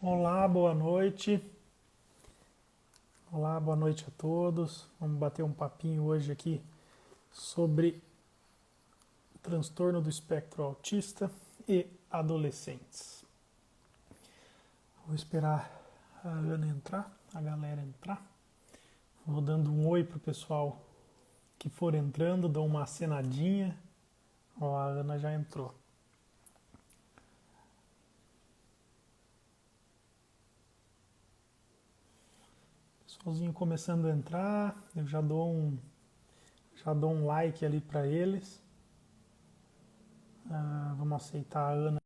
Olá, boa noite. Olá, boa noite a todos. Vamos bater um papinho hoje aqui sobre transtorno do espectro autista e adolescentes. Vou esperar a Ana entrar, a galera entrar. Vou dando um oi pro pessoal que for entrando, dou uma acenadinha. Ó, a Ana já entrou. Pessoalzinho começando a entrar, eu já dou um like ali para eles. Vamos aceitar a Ana.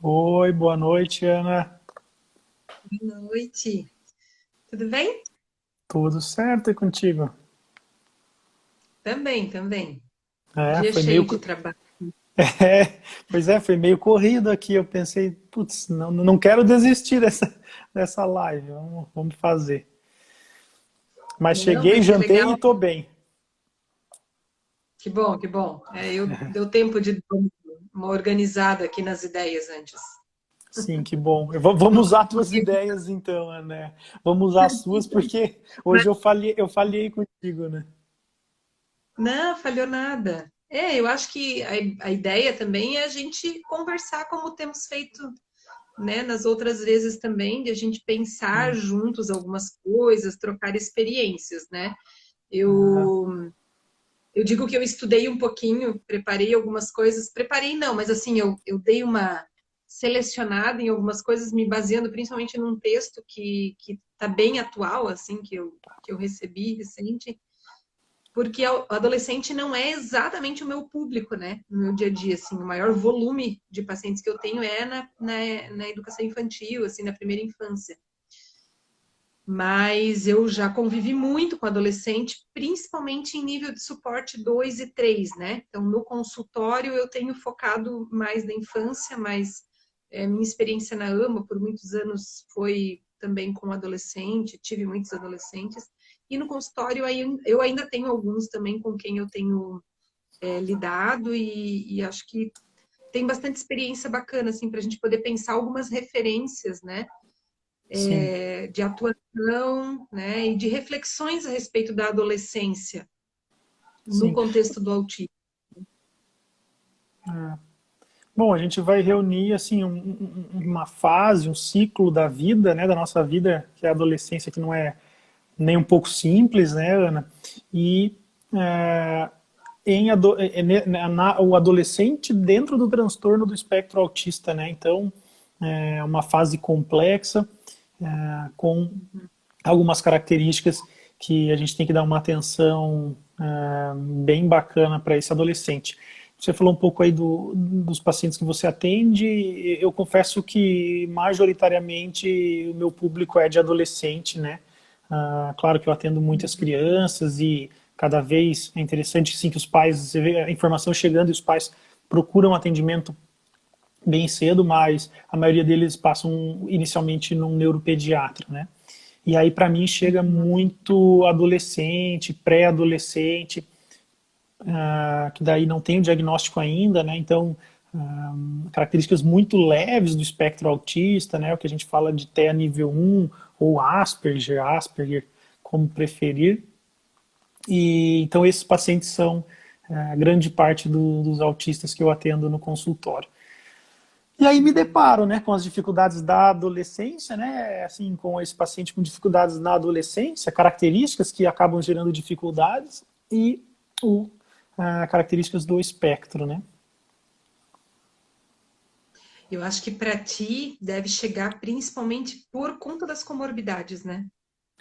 Oi, boa noite, Ana. Boa noite. Tudo bem? Tudo certo e contigo? Também. É, Dia foi meio. cheio de trabalho. Pois é, foi meio corrido aqui. Eu pensei, putz, não quero desistir dessa live, vamos fazer. Mas Não, cheguei, vai ser jantei e legal. tô bem. Que bom, que bom. Deu tempo de dar uma organizada aqui nas ideias antes. Sim, que bom. Vamos usar tuas ideias então, Ana. Vamos usar as suas, porque Mas hoje eu falhei contigo, né? não, falhou nada. Eu acho que a ideia também é a gente conversar como temos feito, né, nas outras vezes também, de a gente pensar Sim. juntos algumas coisas, trocar experiências, né? Ah, Eu Eu digo que eu estudei um pouquinho, preparei algumas coisas. Preparei não, mas assim, eu dei uma selecionada em algumas coisas, me baseando principalmente num texto que está bem atual, assim, que eu recebi recente, porque o adolescente não é exatamente o meu público, né? No meu dia a dia, assim, o maior volume de pacientes que eu tenho é na educação infantil, assim, na primeira infância. Mas eu já convivi muito com adolescente, principalmente em nível de suporte 2 e 3, né? Então, no consultório, eu tenho focado mais na infância, mas minha experiência na AMA por muitos anos foi também com adolescente, tive muitos adolescentes. E no consultório, eu ainda tenho alguns também com quem eu tenho lidado e acho que tem bastante experiência bacana, assim, para a gente poder pensar algumas referências, né? sim, De atuação, né, e de reflexões a respeito da adolescência no sim. contexto do autismo. Bom, a gente vai reunir assim uma fase, um ciclo da vida, né, da nossa vida, que é a adolescência, que não é nem um pouco simples, né, Ana? E é, o adolescente dentro do transtorno do espectro autista, né? Então, é uma fase complexa, com algumas características que a gente tem que dar uma atenção bem bacana para esse adolescente. Você falou um pouco aí dos pacientes que você atende. Eu confesso que majoritariamente o meu público é de adolescente, né? Claro que eu atendo muitas crianças e cada vez é interessante sim que os pais, você vê a informação chegando e os pais procuram atendimento bem cedo, mas a maioria deles passam inicialmente num neuropediatra, né? E aí para mim chega muito adolescente, pré-adolescente, que daí não tem o diagnóstico ainda, né? Então, características muito leves do espectro autista, né? O que a gente fala de TEA nível 1 ou Asperger, como preferir. E então esses pacientes são a grande parte dos autistas que eu atendo no consultório. E aí me deparo, né, com as dificuldades da adolescência, né, assim, com esse paciente com dificuldades na adolescência, características que acabam gerando dificuldades e características do espectro, né. Eu acho que para ti deve chegar principalmente por conta das comorbidades, né?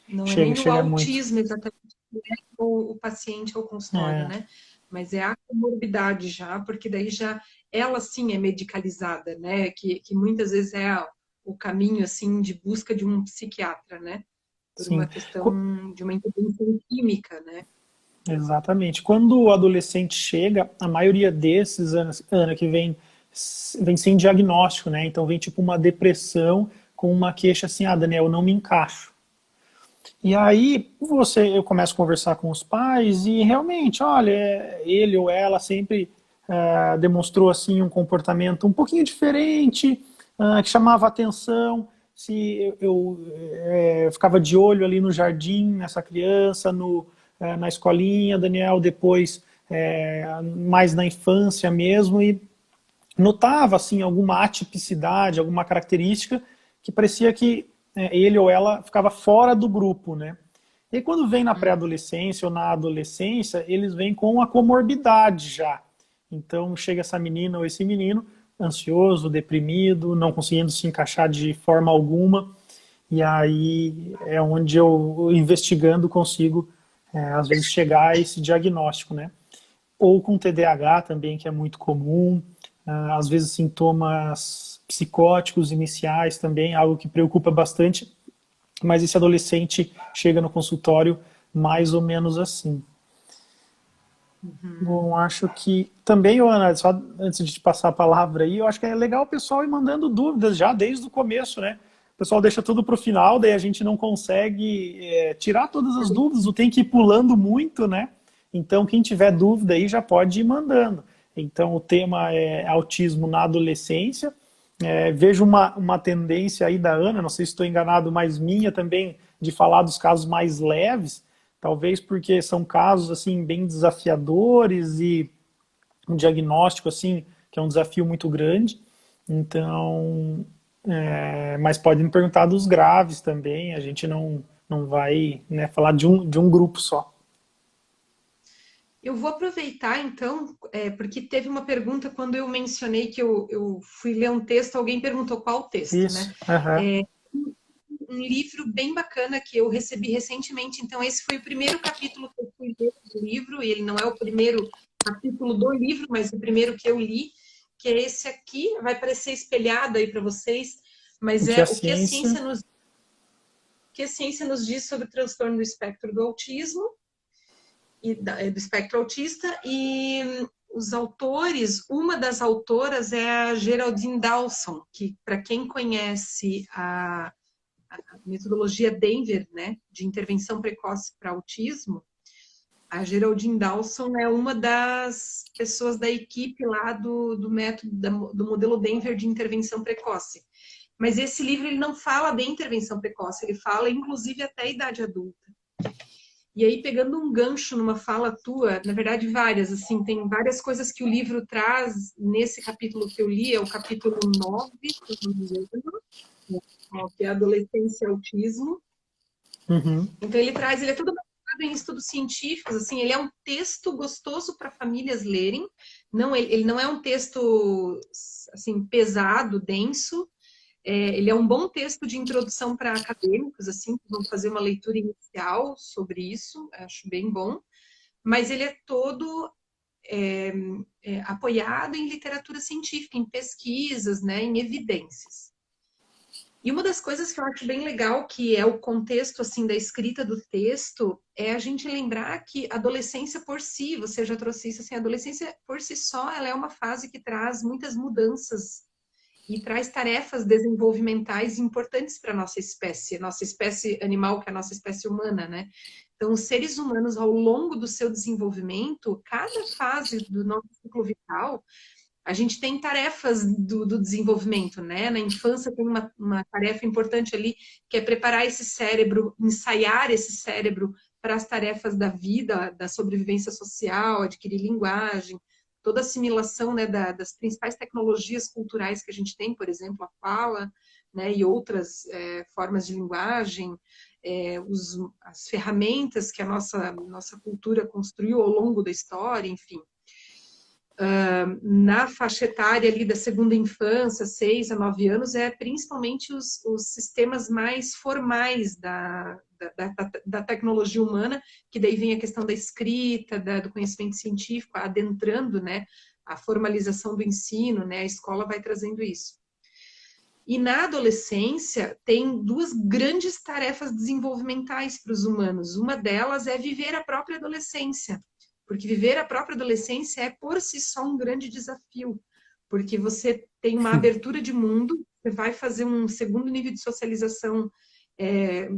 Não é Chega, nem o chega muito. autismo exatamente que leva o paciente ao consultório, É, né? Mas é a comorbidade já, porque daí já ela sim é medicalizada, né? Que muitas vezes é o caminho assim de busca de um psiquiatra, né? Por uma sim, questão de uma intervenção química, né? exatamente. Quando o adolescente chega, a maioria desses, Ana, que vem sem diagnóstico, né, então vem tipo uma depressão com uma queixa assim, Daniel, eu não me encaixo. E aí eu começo a conversar com os pais e realmente, olha, ele ou ela sempre demonstrou assim um comportamento um pouquinho diferente, que chamava atenção. Se eu ficava de olho ali no jardim, nessa criança, na escolinha, Daniel, depois mais na infância mesmo, e notava assim alguma atipicidade, alguma característica que parecia que ele ou ela ficava fora do grupo, né? E quando vem na pré-adolescência ou na adolescência, eles vêm com a comorbidade já. Então chega essa menina ou esse menino ansioso, deprimido, não conseguindo se encaixar de forma alguma. E aí é onde eu, investigando, consigo, às vezes, chegar a esse diagnóstico, né? Ou com TDAH também, que é muito comum, às vezes sintomas psicóticos iniciais também, algo que preocupa bastante, mas esse adolescente chega no consultório mais ou menos assim. Bom, acho que também, Ana, só antes de te passar a palavra aí, eu acho que é legal o pessoal ir mandando dúvidas já desde o começo, né? O pessoal deixa tudo para o final, daí a gente não consegue tirar todas as dúvidas, ou tem que ir pulando muito, né? Então, quem tiver dúvida aí já pode ir mandando. Então, o tema é autismo na adolescência. Vejo uma tendência aí da Ana, não sei se estou enganado, mas minha também, de falar dos casos mais leves, talvez porque são casos assim bem desafiadores e um diagnóstico assim que é um desafio muito grande. Então, mas pode me perguntar dos graves também. A gente não vai, né, falar de um grupo só. Eu vou aproveitar, então, porque teve uma pergunta quando eu mencionei que eu fui ler um texto, alguém perguntou qual texto, né? Isso. Uhum. Um livro bem bacana que eu recebi recentemente, então esse foi o primeiro capítulo que eu fui ler do livro, e ele não é o primeiro capítulo do livro, mas o primeiro que eu li, que é esse aqui, vai parecer espelhado aí para vocês, mas O que a o que a ciência. ciência nos diz sobre o transtorno do espectro do autismo, e do espectro autista, e os autores, uma das autoras é a Geraldine Dawson, que para quem conhece a metodologia Denver, né, de intervenção precoce para autismo, a Geraldine Dawson é uma das pessoas da equipe lá do método, do modelo Denver de intervenção precoce. Mas esse livro ele não fala de intervenção precoce, ele fala inclusive até a idade adulta. E aí, pegando um gancho numa fala tua, na verdade várias, assim, tem várias coisas que o livro traz nesse capítulo que eu li, é o capítulo 9, se não me engano, que é Adolescência e Autismo. Uhum. Então ele é todo baseado em estudos científicos, assim, ele é um texto gostoso para famílias lerem, não, ele não é um texto, assim, pesado, denso, ele é um bom texto de introdução para acadêmicos, assim, que vão fazer uma leitura inicial sobre isso, acho bem bom, mas ele é todo apoiado em literatura científica, em pesquisas, né, em evidências. E uma das coisas que eu acho bem legal, que é o contexto assim da escrita do texto, é a gente lembrar que a adolescência por si, você já trouxe isso assim, a adolescência por si só, ela é uma fase que traz muitas mudanças e traz tarefas desenvolvimentais importantes para a nossa espécie animal, que é a nossa espécie humana, né? Então, os seres humanos, ao longo do seu desenvolvimento, cada fase do nosso ciclo vital, a gente tem tarefas do desenvolvimento, né? Na infância tem uma tarefa importante ali, que é preparar esse cérebro, ensaiar esse cérebro para as tarefas da vida, da sobrevivência social, adquirir linguagem, toda a assimilação, né, das principais tecnologias culturais que a gente tem, por exemplo, a fala, né, e outras formas de linguagem, as ferramentas que a nossa cultura construiu ao longo da história, enfim. Na faixa etária ali da segunda infância, 6 a 9 anos, é principalmente os sistemas mais formais da tecnologia humana, que daí vem a questão da escrita, do conhecimento científico, adentrando, né, a formalização do ensino, né, a escola vai trazendo isso. E na adolescência, tem duas grandes tarefas desenvolvimentais para os humanos. Uma delas é viver a própria adolescência, porque viver a própria adolescência é por si só um grande desafio, porque você tem uma abertura de mundo, você vai fazer um segundo nível de socialização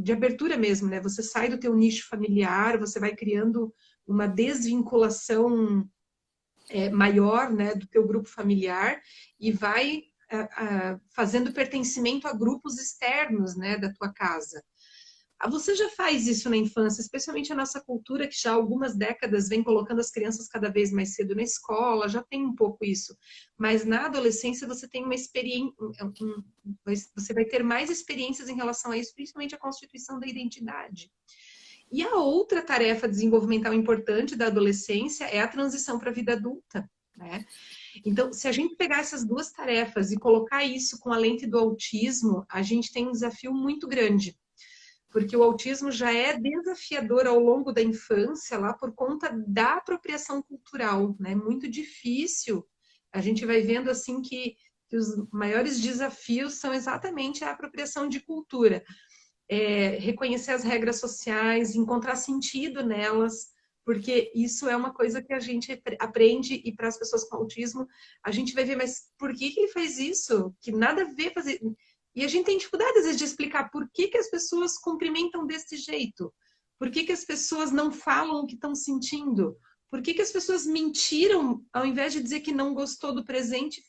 de abertura mesmo, né? Você sai do teu nicho familiar, você vai criando uma desvinculação maior, né, do teu grupo familiar e vai fazendo pertencimento a grupos externos, né, da tua casa. Você já faz isso na infância, especialmente a nossa cultura, que já há algumas décadas vem colocando as crianças cada vez mais cedo na escola, já tem um pouco isso. Mas na adolescência você tem uma experiência, você vai ter mais experiências em relação a isso, principalmente a constituição da identidade. E a outra tarefa desenvolvimental importante da adolescência é a transição para a vida adulta, né? Então, se a gente pegar essas duas tarefas e colocar isso com a lente do autismo, a gente tem um desafio muito grande. Porque o autismo já é desafiador ao longo da infância, lá por conta da apropriação cultural, né? Muito difícil. A gente vai vendo assim que os maiores desafios são exatamente a apropriação de cultura. Reconhecer as regras sociais, encontrar sentido nelas, porque isso é uma coisa que a gente aprende e para as pessoas com autismo, a gente vai ver, mas por que ele faz isso? Que nada a ver fazer... E a gente tem dificuldade, às vezes, de explicar por que as pessoas cumprimentam desse jeito. Por que as pessoas não falam o que estão sentindo. Por que as pessoas mentiram, ao invés de dizer que não gostou do presente,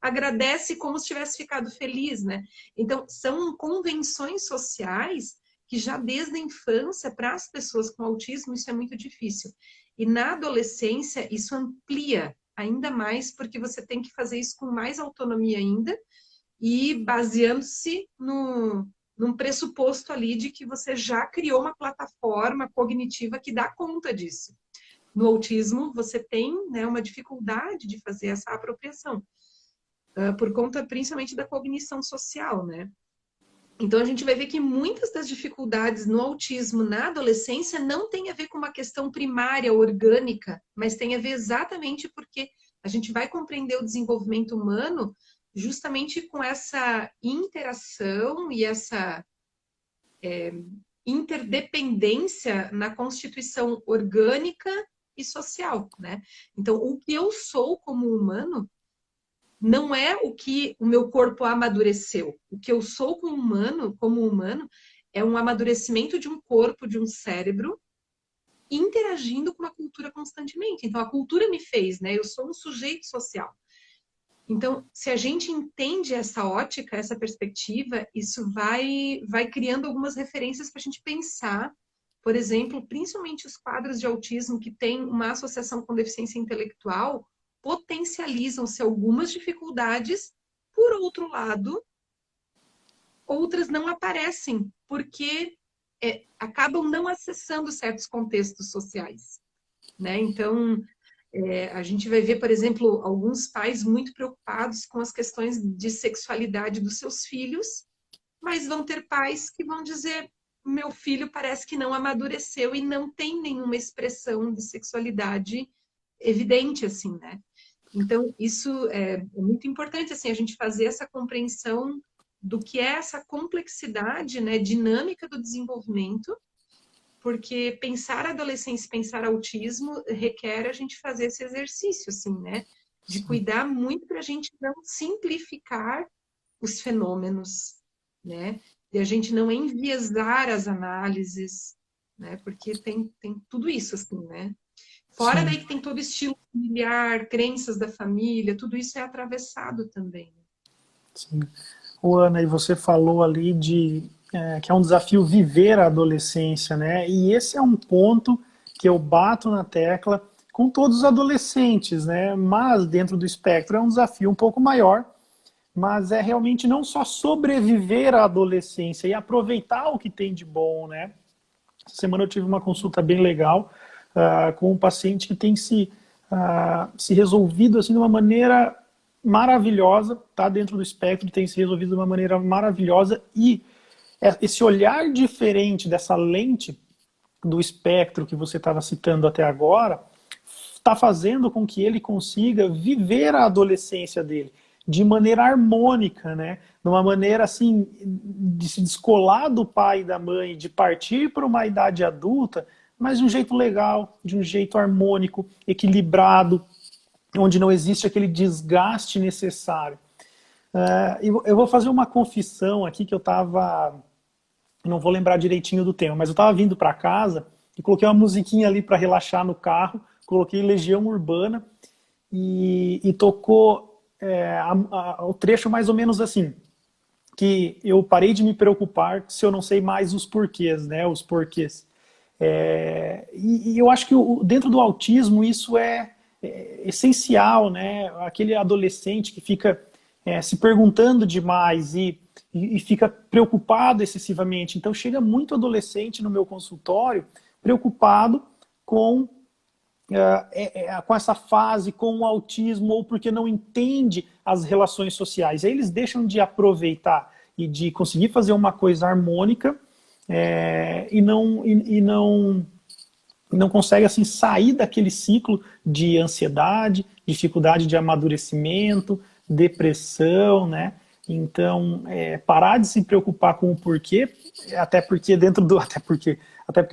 agradece como se tivesse ficado feliz, né? Então, são convenções sociais que já desde a infância, para as pessoas com autismo, isso é muito difícil. E na adolescência, isso amplia ainda mais, porque você tem que fazer isso com mais autonomia ainda, e baseando-se num pressuposto ali de que você já criou uma plataforma cognitiva que dá conta disso. No autismo, você tem, né, uma dificuldade de fazer essa apropriação, por conta principalmente da cognição social, né? Então, a gente vai ver que muitas das dificuldades no autismo na adolescência não tem a ver com uma questão primária, orgânica, mas tem a ver exatamente porque a gente vai compreender o desenvolvimento humano justamente com essa interação e essa interdependência na constituição orgânica e social, né? Então, o que eu sou como humano não é o que o meu corpo amadureceu. O que eu sou como humano, é um amadurecimento de um corpo, de um cérebro, interagindo com uma cultura constantemente. Então, a cultura me fez, né? Eu sou um sujeito social. Então, se a gente entende essa ótica, essa perspectiva, isso vai criando algumas referências para a gente pensar, por exemplo, principalmente os quadros de autismo que têm uma associação com deficiência intelectual, potencializam-se algumas dificuldades, por outro lado, outras não aparecem, porque acabam não acessando certos contextos sociais, né? Então, a gente vai ver, por exemplo, alguns pais muito preocupados com as questões de sexualidade dos seus filhos, mas vão ter pais que vão dizer: meu filho parece que não amadureceu e não tem nenhuma expressão de sexualidade evidente, assim, né? Então, isso é muito importante, assim, a gente fazer essa compreensão do que é essa complexidade, né, dinâmica do desenvolvimento, porque pensar adolescência, pensar autismo, requer a gente fazer esse exercício, assim, né? De cuidar muito para a gente não simplificar os fenômenos, né? E a gente não enviesar as análises, né? Porque tem tudo isso, assim, né? Fora daí que tem todo estilo familiar, crenças da família, tudo isso é atravessado também. Sim. Ô, Ana, e você falou ali que é um desafio viver a adolescência, né? E esse é um ponto que eu bato na tecla com todos os adolescentes, né? Mas dentro do espectro é um desafio um pouco maior, mas é realmente não só sobreviver à adolescência e aproveitar o que tem de bom, né? Essa semana eu tive uma consulta bem legal com um paciente que tem se resolvido assim de uma maneira maravilhosa, tá dentro do espectro, tem se resolvido de uma maneira maravilhosa, e esse olhar diferente dessa lente do espectro que você estava citando até agora está fazendo com que ele consiga viver a adolescência dele de maneira harmônica, né? De uma maneira assim, de se descolar do pai e da mãe, de partir para uma idade adulta, mas de um jeito legal, de um jeito harmônico, equilibrado, onde não existe aquele desgaste necessário. Eu vou fazer uma confissão aqui que eu estava não vou lembrar direitinho do tema, mas eu estava vindo para casa e coloquei uma musiquinha ali para relaxar no carro, coloquei Legião Urbana e tocou o trecho mais ou menos assim, que eu parei de me preocupar se eu não sei mais os porquês, né, os porquês. E eu acho que dentro do autismo isso é essencial, né, aquele adolescente que fica se perguntando demais e fica preocupado excessivamente. Então chega muito adolescente no meu consultório preocupado com com essa fase, com o autismo, ou porque não entende as relações sociais. Aí eles deixam de aproveitar e de conseguir fazer uma coisa harmônica e não consegue assim, sair daquele ciclo de ansiedade, dificuldade de amadurecimento, depressão, né? Então, parar de se preocupar com o porquê, até porque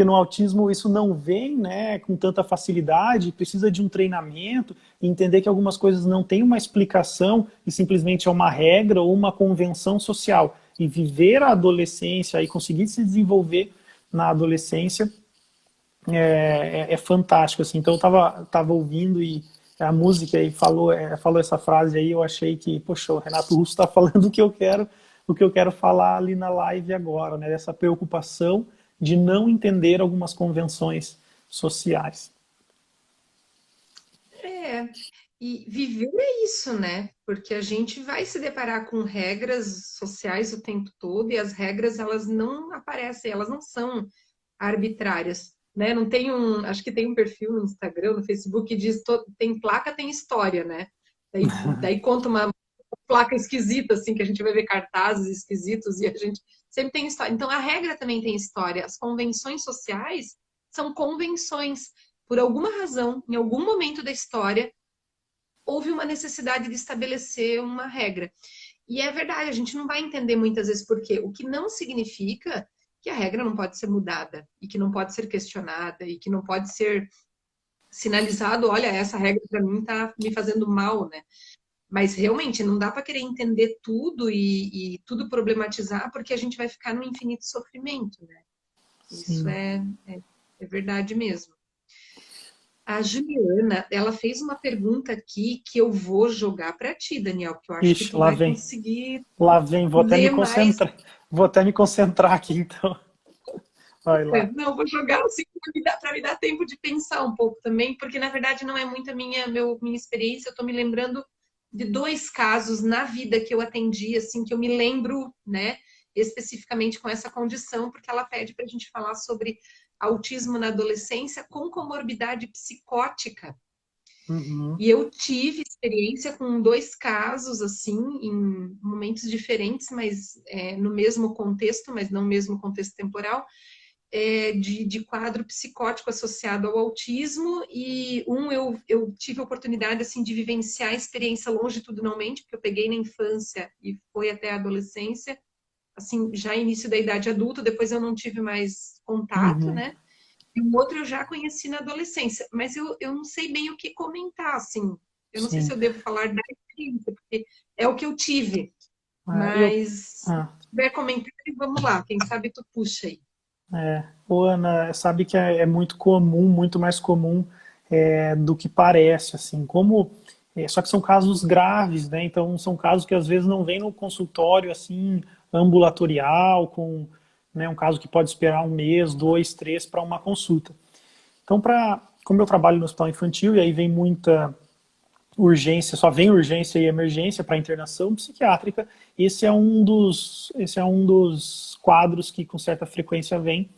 no autismo isso não vem, né, com tanta facilidade, precisa de um treinamento, entender que algumas coisas não têm uma explicação e simplesmente é uma regra ou uma convenção social. E viver a adolescência e conseguir se desenvolver na adolescência é fantástico, assim. Então eu tava ouvindo e a música aí falou essa frase aí, eu achei que, poxa, o Renato Russo está falando o que eu quero falar ali na live agora, né? Essa preocupação de não entender algumas convenções sociais. E viver é isso, né? Porque a gente vai se deparar com regras sociais o tempo todo e as regras elas não aparecem, elas não são arbitrárias, né? Não tem acho que tem um perfil no Instagram, no Facebook que diz tem placa, tem história, né? Daí conta uma placa esquisita assim que a gente vai ver cartazes esquisitos e a gente sempre tem história. Então a regra também tem história. As convenções sociais são convenções. Por alguma razão, em algum momento da história, houve uma necessidade de estabelecer uma regra. E é verdade, a gente não vai entender muitas vezes por quê. O que não significa que a regra não pode ser mudada e que não pode ser questionada e que não pode ser sinalizado, olha, essa regra para mim está me fazendo mal, né? Mas realmente não dá para querer entender tudo e tudo problematizar, porque a gente vai ficar no infinito sofrimento, né? Isso Sim. é verdade mesmo. A Juliana, ela fez uma pergunta aqui que eu vou jogar para ti, Daniel, porque eu acho que Ixi, tu vai conseguir ver mais. vou até me concentrar aqui então. Vai lá. Não, vou jogar assim para me dar tempo de pensar um pouco também, porque na verdade não é muito a minha experiência. Eu estou me lembrando de dois casos na vida que eu atendi, assim, que eu me lembro, né, especificamente com essa condição, porque ela pede para a gente falar sobre autismo na adolescência com comorbidade psicótica. Uhum. E eu tive experiência com dois casos, assim, em momentos diferentes, mas no mesmo contexto, mas não no mesmo contexto temporal, de quadro psicótico associado ao autismo, e eu tive a oportunidade assim, de vivenciar a experiência longitudinalmente, porque eu peguei na infância e foi até a adolescência, assim, já início da idade adulta, depois eu não tive mais contato, Uhum. né? E o outro eu já conheci na adolescência, mas eu não sei bem o que comentar, assim. Eu não sei se Sim. eu devo falar da experiência, porque é o que eu tive. Eu, Mas ah, se tiver comentário, vamos lá. Quem sabe tu puxa aí. Ô, Ana, sabe que é muito comum, muito mais comum do que parece, assim, só que são casos graves, né? Então são casos que às vezes não vêm no consultório assim ambulatorial, com, né, um caso que pode esperar um mês, dois, três para uma consulta. Então, como eu trabalho no hospital infantil e aí vem muita urgência, só vem urgência e emergência para internação psiquiátrica, esse é um dos quadros que com certa frequência vem.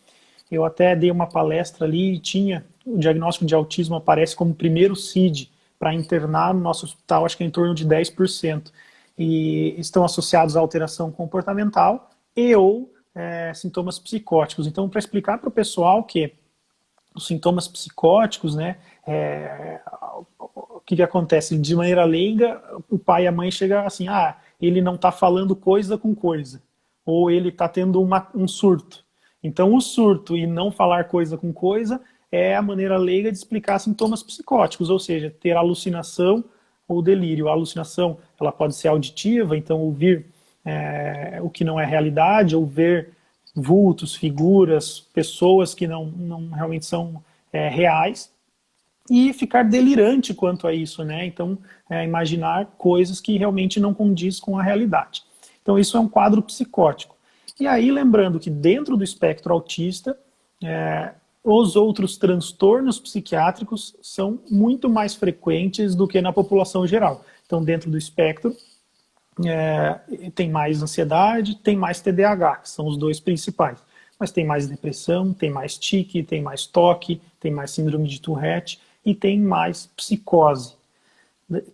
Eu até dei uma palestra ali e tinha o diagnóstico de autismo aparece como primeiro CID para internar no nosso hospital, acho que é em torno de 10%. E estão associados à alteração comportamental e ou sintomas psicóticos. Então, para explicar para o pessoal que os sintomas psicóticos, né, o que acontece? De maneira leiga, o pai e a mãe chegam assim, ele não está falando coisa com coisa, ou ele está tendo um surto. Então, o surto e não falar coisa com coisa é a maneira leiga de explicar sintomas psicóticos, ou seja, ter alucinação ou delírio. A alucinação ela pode ser auditiva, então ouvir o que não é realidade, ou ver vultos, figuras, pessoas que não realmente são reais, e ficar delirante quanto a isso, né? Então, imaginar coisas que realmente não condiz com a realidade. Então, isso é um quadro psicótico. E aí, lembrando que dentro do espectro autista, os outros transtornos psiquiátricos são muito mais frequentes do que na população geral. Então, dentro do espectro, tem mais ansiedade, tem mais TDAH, que são os dois principais. Mas tem mais depressão, tem mais tique, tem mais toque, tem mais síndrome de Tourette e tem mais psicose.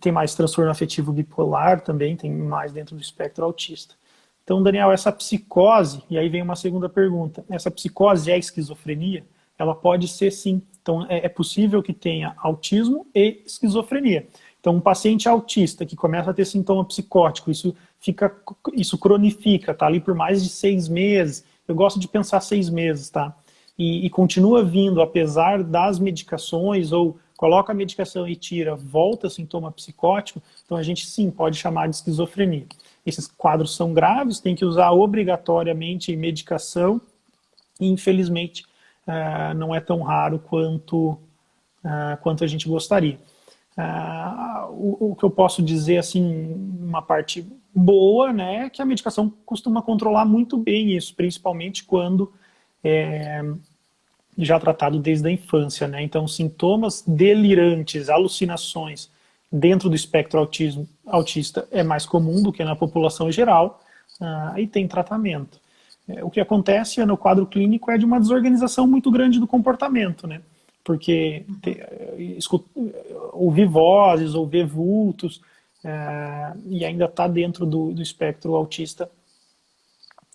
Tem mais transtorno afetivo bipolar também, tem mais dentro do espectro autista. Então, Daniel, essa psicose, e aí vem uma segunda pergunta, essa psicose é esquizofrenia? Ela pode ser sim. Então, é possível que tenha autismo e esquizofrenia. Então, um paciente autista que começa a ter sintoma psicótico, isso cronifica, tá ali por mais de 6 meses, eu gosto de pensar 6 meses, tá? E continua vindo, apesar das medicações, ou coloca a medicação e tira, volta sintoma psicótico, então a gente sim pode chamar de esquizofrenia. Esses quadros são graves, tem que usar obrigatoriamente medicação, e infelizmente não é tão raro quanto a gente gostaria. O que eu posso dizer, assim, uma parte boa, né, é que a medicação costuma controlar muito bem isso, principalmente quando já tratado desde a infância, né? Então, sintomas delirantes, alucinações dentro do espectro autista é mais comum do que na população geral, e tem tratamento. O que acontece no quadro clínico é de uma desorganização muito grande do comportamento, né? Porque ouvir vozes, ouvir vultos, e ainda está dentro do espectro autista,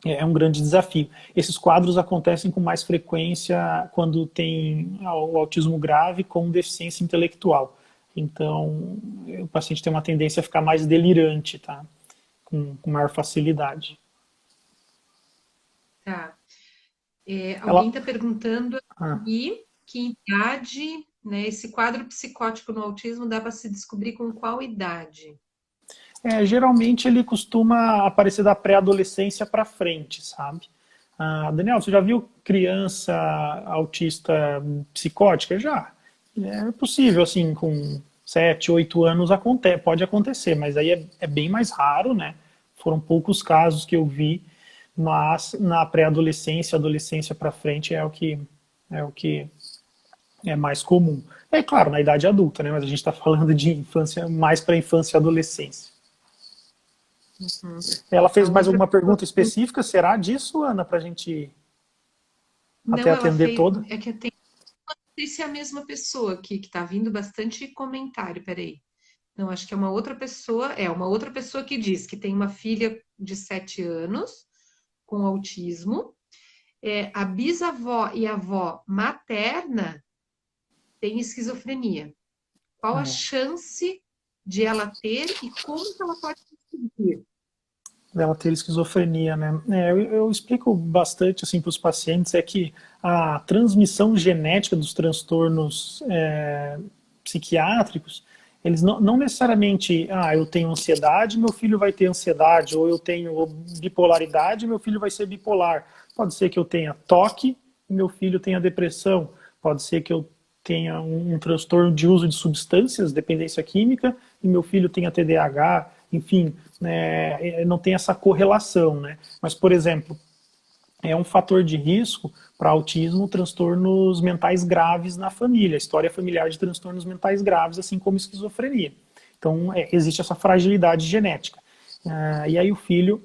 é um grande desafio. Esses quadros acontecem com mais frequência quando tem o autismo grave com deficiência intelectual. Então, o paciente tem uma tendência a ficar mais delirante, tá? Com maior facilidade. Tá. Ela, Alguém está perguntando aqui que idade, né, esse quadro psicótico no autismo dá para se descobrir com qual idade? geralmente ele costuma aparecer da pré-adolescência para frente, sabe? Daniel, você já viu criança autista psicótica? Já. É possível, assim, com 7, 8 anos pode acontecer, mas aí é bem mais raro, né? Foram poucos casos que eu vi, mas na pré-adolescência, adolescência para frente é o que é mais comum. É claro, na idade adulta, né? Mas a gente está falando de infância, mais para infância e adolescência. Uhum. Ela fez A mais outra alguma pergunta pessoa... específica? Será disso, Ana, para a gente até Não, ela atender fez. toda? É que eu tenho. Não sei se é a mesma pessoa aqui, que está vindo bastante comentário, peraí. Não, acho que é uma outra pessoa. É uma outra pessoa que diz que tem uma filha de 7 anos com autismo. A bisavó e a avó materna têm esquizofrenia. Qual a chance de ela ter e como que ela pode conseguir? Dela ter esquizofrenia, né? Eu explico bastante assim para os pacientes é que a transmissão genética dos transtornos psiquiátricos, eles não necessariamente, eu tenho ansiedade, meu filho vai ter ansiedade, ou eu tenho bipolaridade, meu filho vai ser bipolar. Pode ser que eu tenha toque e meu filho tenha depressão. Pode ser que eu tenha um transtorno de uso de substâncias, dependência química, e meu filho tenha TDAH, enfim, não tem essa correlação, né? Mas, por exemplo, é um fator de risco para autismo, transtornos mentais graves na família, história familiar de transtornos mentais graves, assim como esquizofrenia. Então, existe essa fragilidade genética. E aí o filho,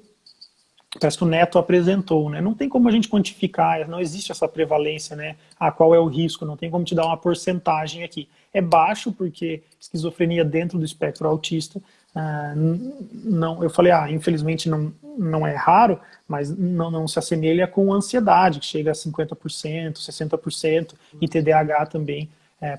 parece que o neto apresentou, né? Não tem como a gente quantificar, não existe essa prevalência, né? Qual é o risco? Não tem como te dar uma porcentagem aqui. É baixo porque esquizofrenia dentro do espectro autista, não, eu falei, infelizmente não é raro, mas não se assemelha com ansiedade, que chega a 50%, 60%, e TDAH também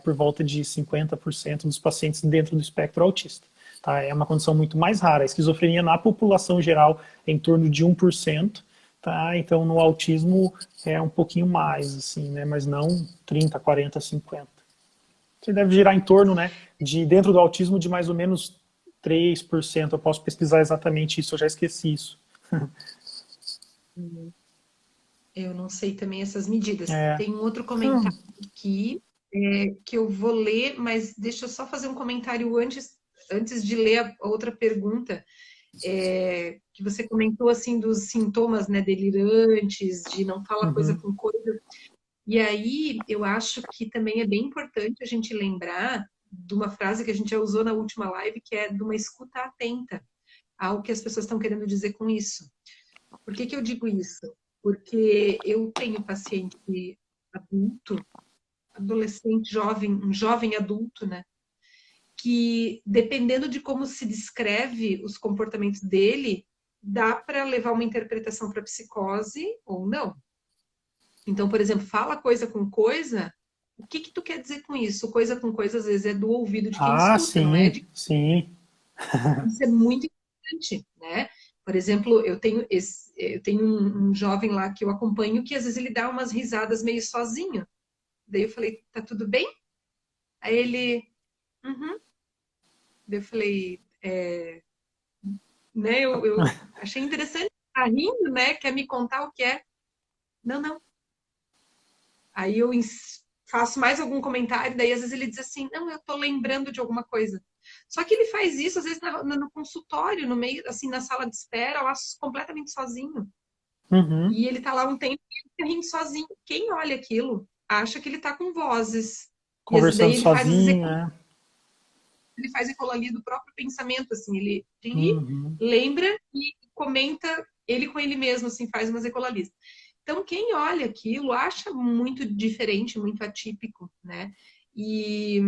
por volta de 50% dos pacientes dentro do espectro autista. Tá? É uma condição muito mais rara. A esquizofrenia na população geral é em torno de 1%, tá? Então no autismo é um pouquinho mais, assim, né? Mas não 30, 40, 50. Você deve girar em torno, né, dentro do autismo, de mais ou menos 3%. Eu posso pesquisar exatamente isso, eu já esqueci isso. Eu não sei também essas medidas. É, Tem um outro hum, comentário aqui que eu vou ler, mas deixa eu só fazer um comentário antes de ler a outra pergunta. Que você comentou assim dos sintomas, né, delirantes, de não falar coisa uhum, com coisa. E aí eu acho que também é bem importante a gente lembrar de uma frase que a gente já usou na última live, que é de uma escuta atenta ao que as pessoas estão querendo dizer com isso. Por que que eu digo isso? Porque eu tenho paciente adulto, adolescente, jovem, um jovem adulto, né? Que dependendo de como se descreve os comportamentos dele, dá para levar uma interpretação para psicose ou não. Então, por exemplo, fala coisa com coisa, o que que tu quer dizer com isso? Coisa com coisa, às vezes, é do ouvido de quem ah, escuta, não é sim, de... sim. Isso é muito importante, né? Por exemplo, eu tenho um jovem lá que eu acompanho que às vezes ele dá umas risadas meio sozinho. Daí eu falei, tá tudo bem? Aí ele, uhum. Daí eu falei, né? Eu achei interessante, tá rindo, né? Quer me contar o que é? Não, não. Aí eu faço mais algum comentário, daí às vezes ele diz assim, não, eu tô lembrando de alguma coisa. Só que ele faz isso, às vezes, no consultório, no meio, assim, na sala de espera, lá completamente sozinho. Uhum. E ele tá lá um tempo e ele fica rindo sozinho. Quem olha aquilo acha que ele tá com vozes. E daí Conversando ele faz as sozinho, né? ele faz ecologia do próprio pensamento, assim, ele ri, Uhum. lembra e comenta ele com ele mesmo, assim, faz umas ecolalias. Então, quem olha aquilo acha muito diferente, muito atípico, né? E,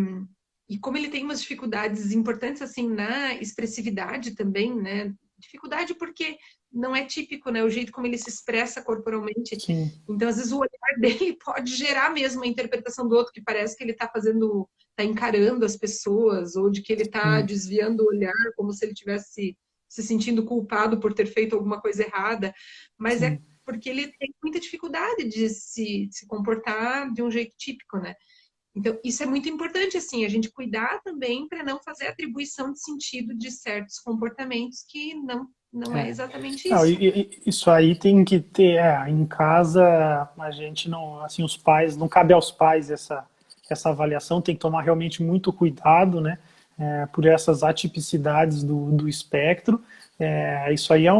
e como ele tem umas dificuldades importantes, assim, na expressividade também, né? Dificuldade porque não é típico, né? O jeito como ele se expressa corporalmente. Sim. Então, às vezes, o olhar dele pode gerar mesmo a interpretação do outro, que parece que ele está fazendo, está encarando as pessoas, ou de que ele está Sim. desviando o olhar, como se ele tivesse se sentindo culpado por ter feito alguma coisa errada. Mas é Sim. porque ele tem muita dificuldade de se comportar de um jeito típico, né? Então, isso é muito importante, assim, a gente cuidar também para não fazer atribuição de sentido de certos comportamentos que não é É. exatamente Não, isso. isso aí tem que ter, em casa a gente não, assim, os pais, não cabe aos pais essa avaliação, tem que tomar realmente muito cuidado, né, por essas atipicidades do espectro. Isso aí é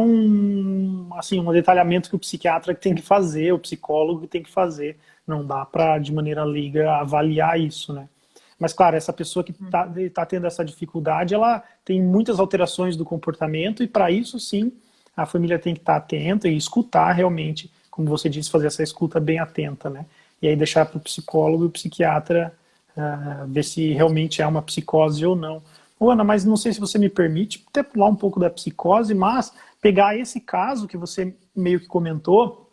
assim, um detalhamento que o psiquiatra tem que fazer, o psicólogo tem que fazer, não dá para, de maneira leiga, avaliar isso, né. Mas, claro, essa pessoa que tá tendo essa dificuldade, ela tem muitas alterações do comportamento e, para isso, sim, a família tem que estar atenta e escutar realmente, como você disse, fazer essa escuta bem atenta, né? E aí deixar para o psicólogo e o psiquiatra ver se realmente é uma psicose ou não. Ô, Ana, mas não sei se você me permite até pular um pouco da psicose, mas pegar esse caso que você meio que comentou,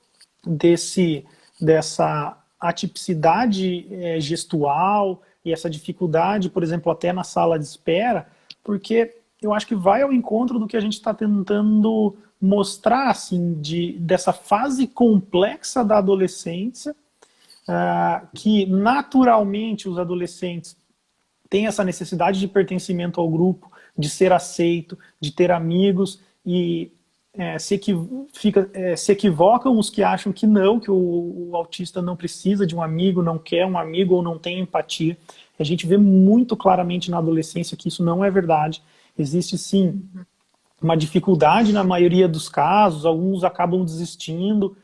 dessa atipicidade gestual e essa dificuldade, por exemplo, até na sala de espera, porque eu acho que vai ao encontro do que a gente está tentando mostrar, assim, dessa fase complexa da adolescência, que naturalmente os adolescentes têm essa necessidade de pertencimento ao grupo, de ser aceito, de ter amigos, e se equivocam os que acham que não, que o autista não precisa de um amigo, não quer um amigo ou não tem empatia. A gente vê muito claramente na adolescência que isso não é verdade. Existe sim uma dificuldade na maioria dos casos, alguns acabam desistindo.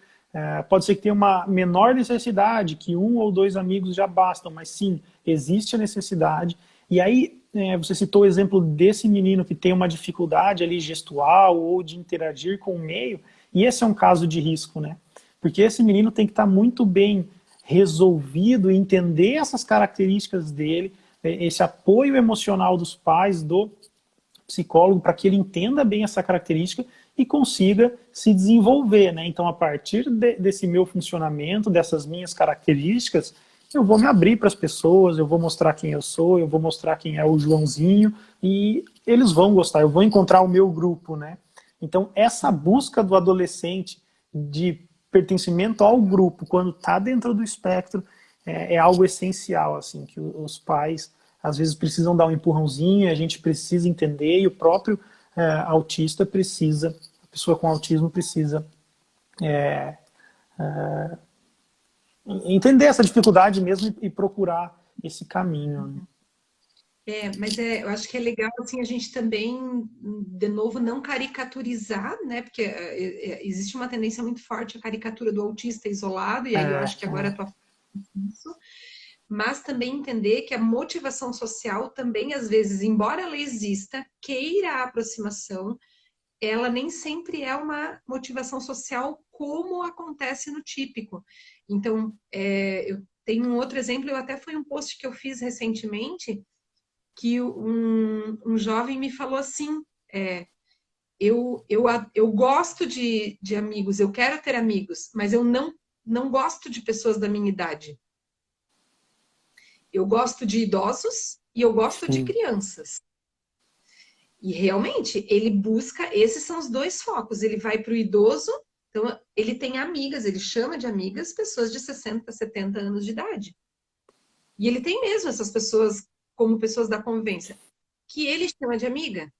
Pode ser que tenha uma menor necessidade, que um ou dois amigos já bastam, mas sim, existe a necessidade. E aí, você citou o exemplo desse menino que tem uma dificuldade ali gestual ou de interagir com o meio, e esse é um caso de risco, né? Porque esse menino tem que estar muito bem resolvido e entender essas características dele, esse apoio emocional dos pais, do psicólogo, para que ele entenda bem essa característica e consiga se desenvolver, né? Então, a partir desse meu funcionamento, dessas minhas características, eu vou me abrir para as pessoas, eu vou mostrar quem eu sou, eu vou mostrar quem é o Joãozinho e eles vão gostar, eu vou encontrar o meu grupo, né? Então, essa busca do adolescente de pertencimento ao grupo, quando está dentro do espectro, é algo essencial, assim, que os pais às vezes precisam dar um empurrãozinho, a gente precisa entender e o próprio autista precisa, a pessoa com autismo precisa entender essa dificuldade mesmo e procurar esse caminho, né? Mas eu acho que é legal assim a gente também, de novo, não caricaturizar, né? Porque existe uma tendência muito forte à caricatura do autista isolado, e aí eu acho que agora eu tô falando isso, mas também entender que a motivação social também, às vezes, embora ela exista, queira a aproximação, ela nem sempre é uma motivação social como acontece no típico. Então, eu tenho um outro exemplo, eu até foi um post que eu fiz recentemente, que um jovem me falou assim, eu gosto de amigos, eu quero ter amigos, mas eu não gosto de pessoas da minha idade. Eu gosto de idosos e eu gosto de Sim. crianças. E realmente, ele busca, esses são os dois focos. Ele vai para o idoso, então ele tem amigas, ele chama de amigas pessoas de 60, 70 anos de idade. E ele tem mesmo essas pessoas como pessoas da convivência, que ele chama de amiga.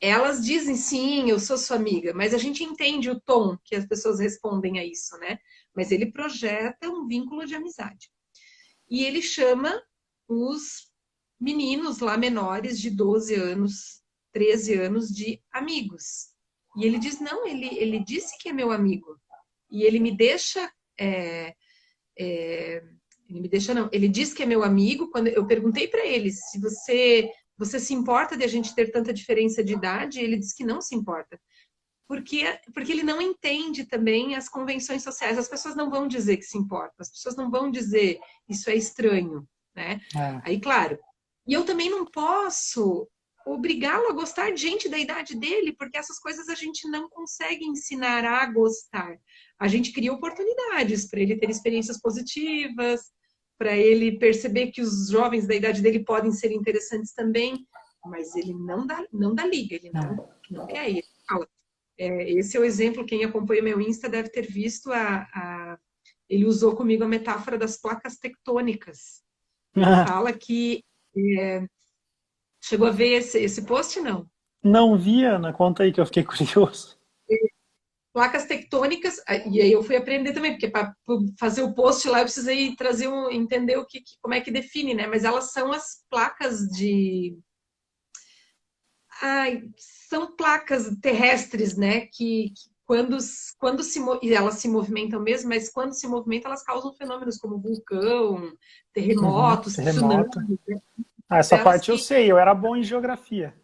Elas dizem, sim, eu sou sua amiga, mas a gente entende o tom que as pessoas respondem a isso, né? Mas ele projeta um vínculo de amizade. E ele chama os meninos lá menores de 12 anos, 13 anos de amigos. E ele diz, não, ele disse que é meu amigo. E ele me deixa. Ele me deixa, não. Ele diz que é meu amigo. Quando eu perguntei para ele se você se importa de a gente ter tanta diferença de idade, ele disse que não se importa. Porque ele não entende também as convenções sociais. As pessoas não vão dizer que se importam, as pessoas não vão dizer isso é estranho, né? É. Aí, claro. E eu também não posso obrigá-lo a gostar de gente da idade dele, porque essas coisas a gente não consegue ensinar a gostar. A gente cria oportunidades para ele ter experiências positivas, para ele perceber que os jovens da idade dele podem ser interessantes também, mas ele não dá liga, ele não quer ir. Fala, esse é o exemplo, quem acompanha meu Insta deve ter visto ele usou comigo a metáfora das placas tectônicas. Ele fala que chegou a ver esse post, não? Não via, na conta aí que eu fiquei curioso. Placas tectônicas, e aí eu fui aprender também, porque para fazer o post lá eu precisei trazer entender como é que define, né? Mas elas são as placas de são placas terrestres, né? Que quando e elas se movimentam mesmo, mas quando se movimentam, elas causam fenômenos como vulcão, terremotos, tsunamis, Terremoto. né? Essa Delas parte eu que. sei, eu era bom em geografia.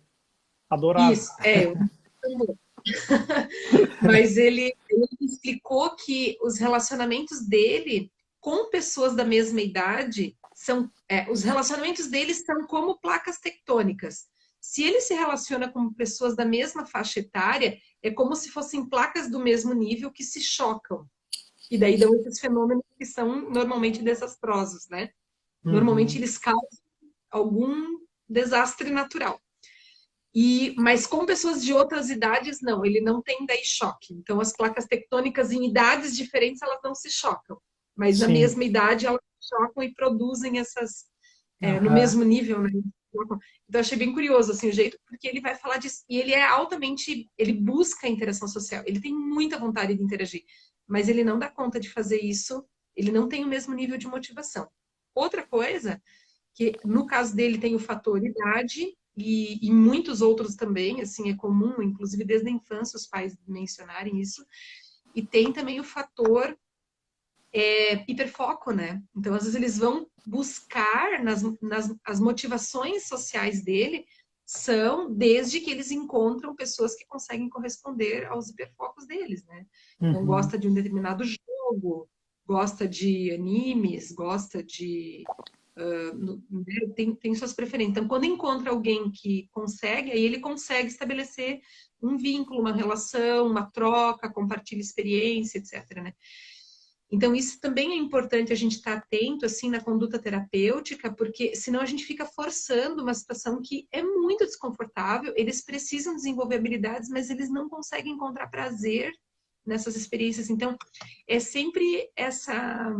Adorava. Isso, mas ele explicou que os relacionamentos dele com pessoas da mesma idade os relacionamentos dele são como placas tectônicas. Se ele se relaciona com pessoas da mesma faixa etária, é como se fossem placas do mesmo nível que se chocam. E daí dão esses fenômenos que são normalmente desastrosos, né? Normalmente Uhum. eles causam algum desastre natural. Mas com pessoas de outras idades, não, ele não tem daí choque. Então, as placas tectônicas em idades diferentes, elas não se chocam. Mas na Sim. mesma idade, elas se chocam e produzem essas, no Aham. mesmo nível, né? Então, achei bem curioso, assim, o jeito, porque ele vai falar disso. E ele é altamente, ele busca a interação social. Ele tem muita vontade de interagir. Mas ele não dá conta de fazer isso. Ele não tem o mesmo nível de motivação. Outra coisa que no caso dele tem o fator idade e muitos outros também, assim, é comum, inclusive desde a infância os pais mencionarem isso, e tem também o fator hiperfoco, né? Então, às vezes eles vão buscar as motivações sociais dele são desde que eles encontram pessoas que conseguem corresponder aos hiperfocos deles, né? Então, Uhum. gosta de um determinado jogo, gosta de animes, gosta de tem suas preferências. Então, quando encontra alguém que consegue, aí ele consegue estabelecer um vínculo, uma relação, uma troca, compartilha experiência, etc. Né? Então, isso também é importante a gente estar atento assim na conduta terapêutica, porque senão a gente fica forçando uma situação que é muito desconfortável. Eles precisam desenvolver habilidades, mas eles não conseguem encontrar prazer nessas experiências. Então, é sempre essa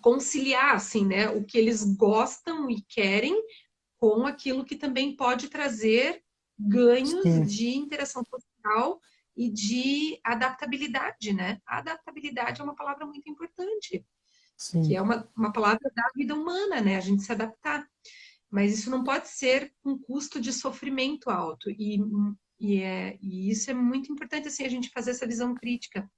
conciliar assim, né, o que eles gostam e querem com aquilo que também pode trazer ganhos Sim. de interação social e de adaptabilidade, né? A adaptabilidade é uma palavra muito importante, que Sim, é uma palavra da vida humana, né? A gente se adaptar. Mas isso não pode ser com custo de sofrimento alto. E isso é muito importante, assim, a gente fazer essa visão crítica.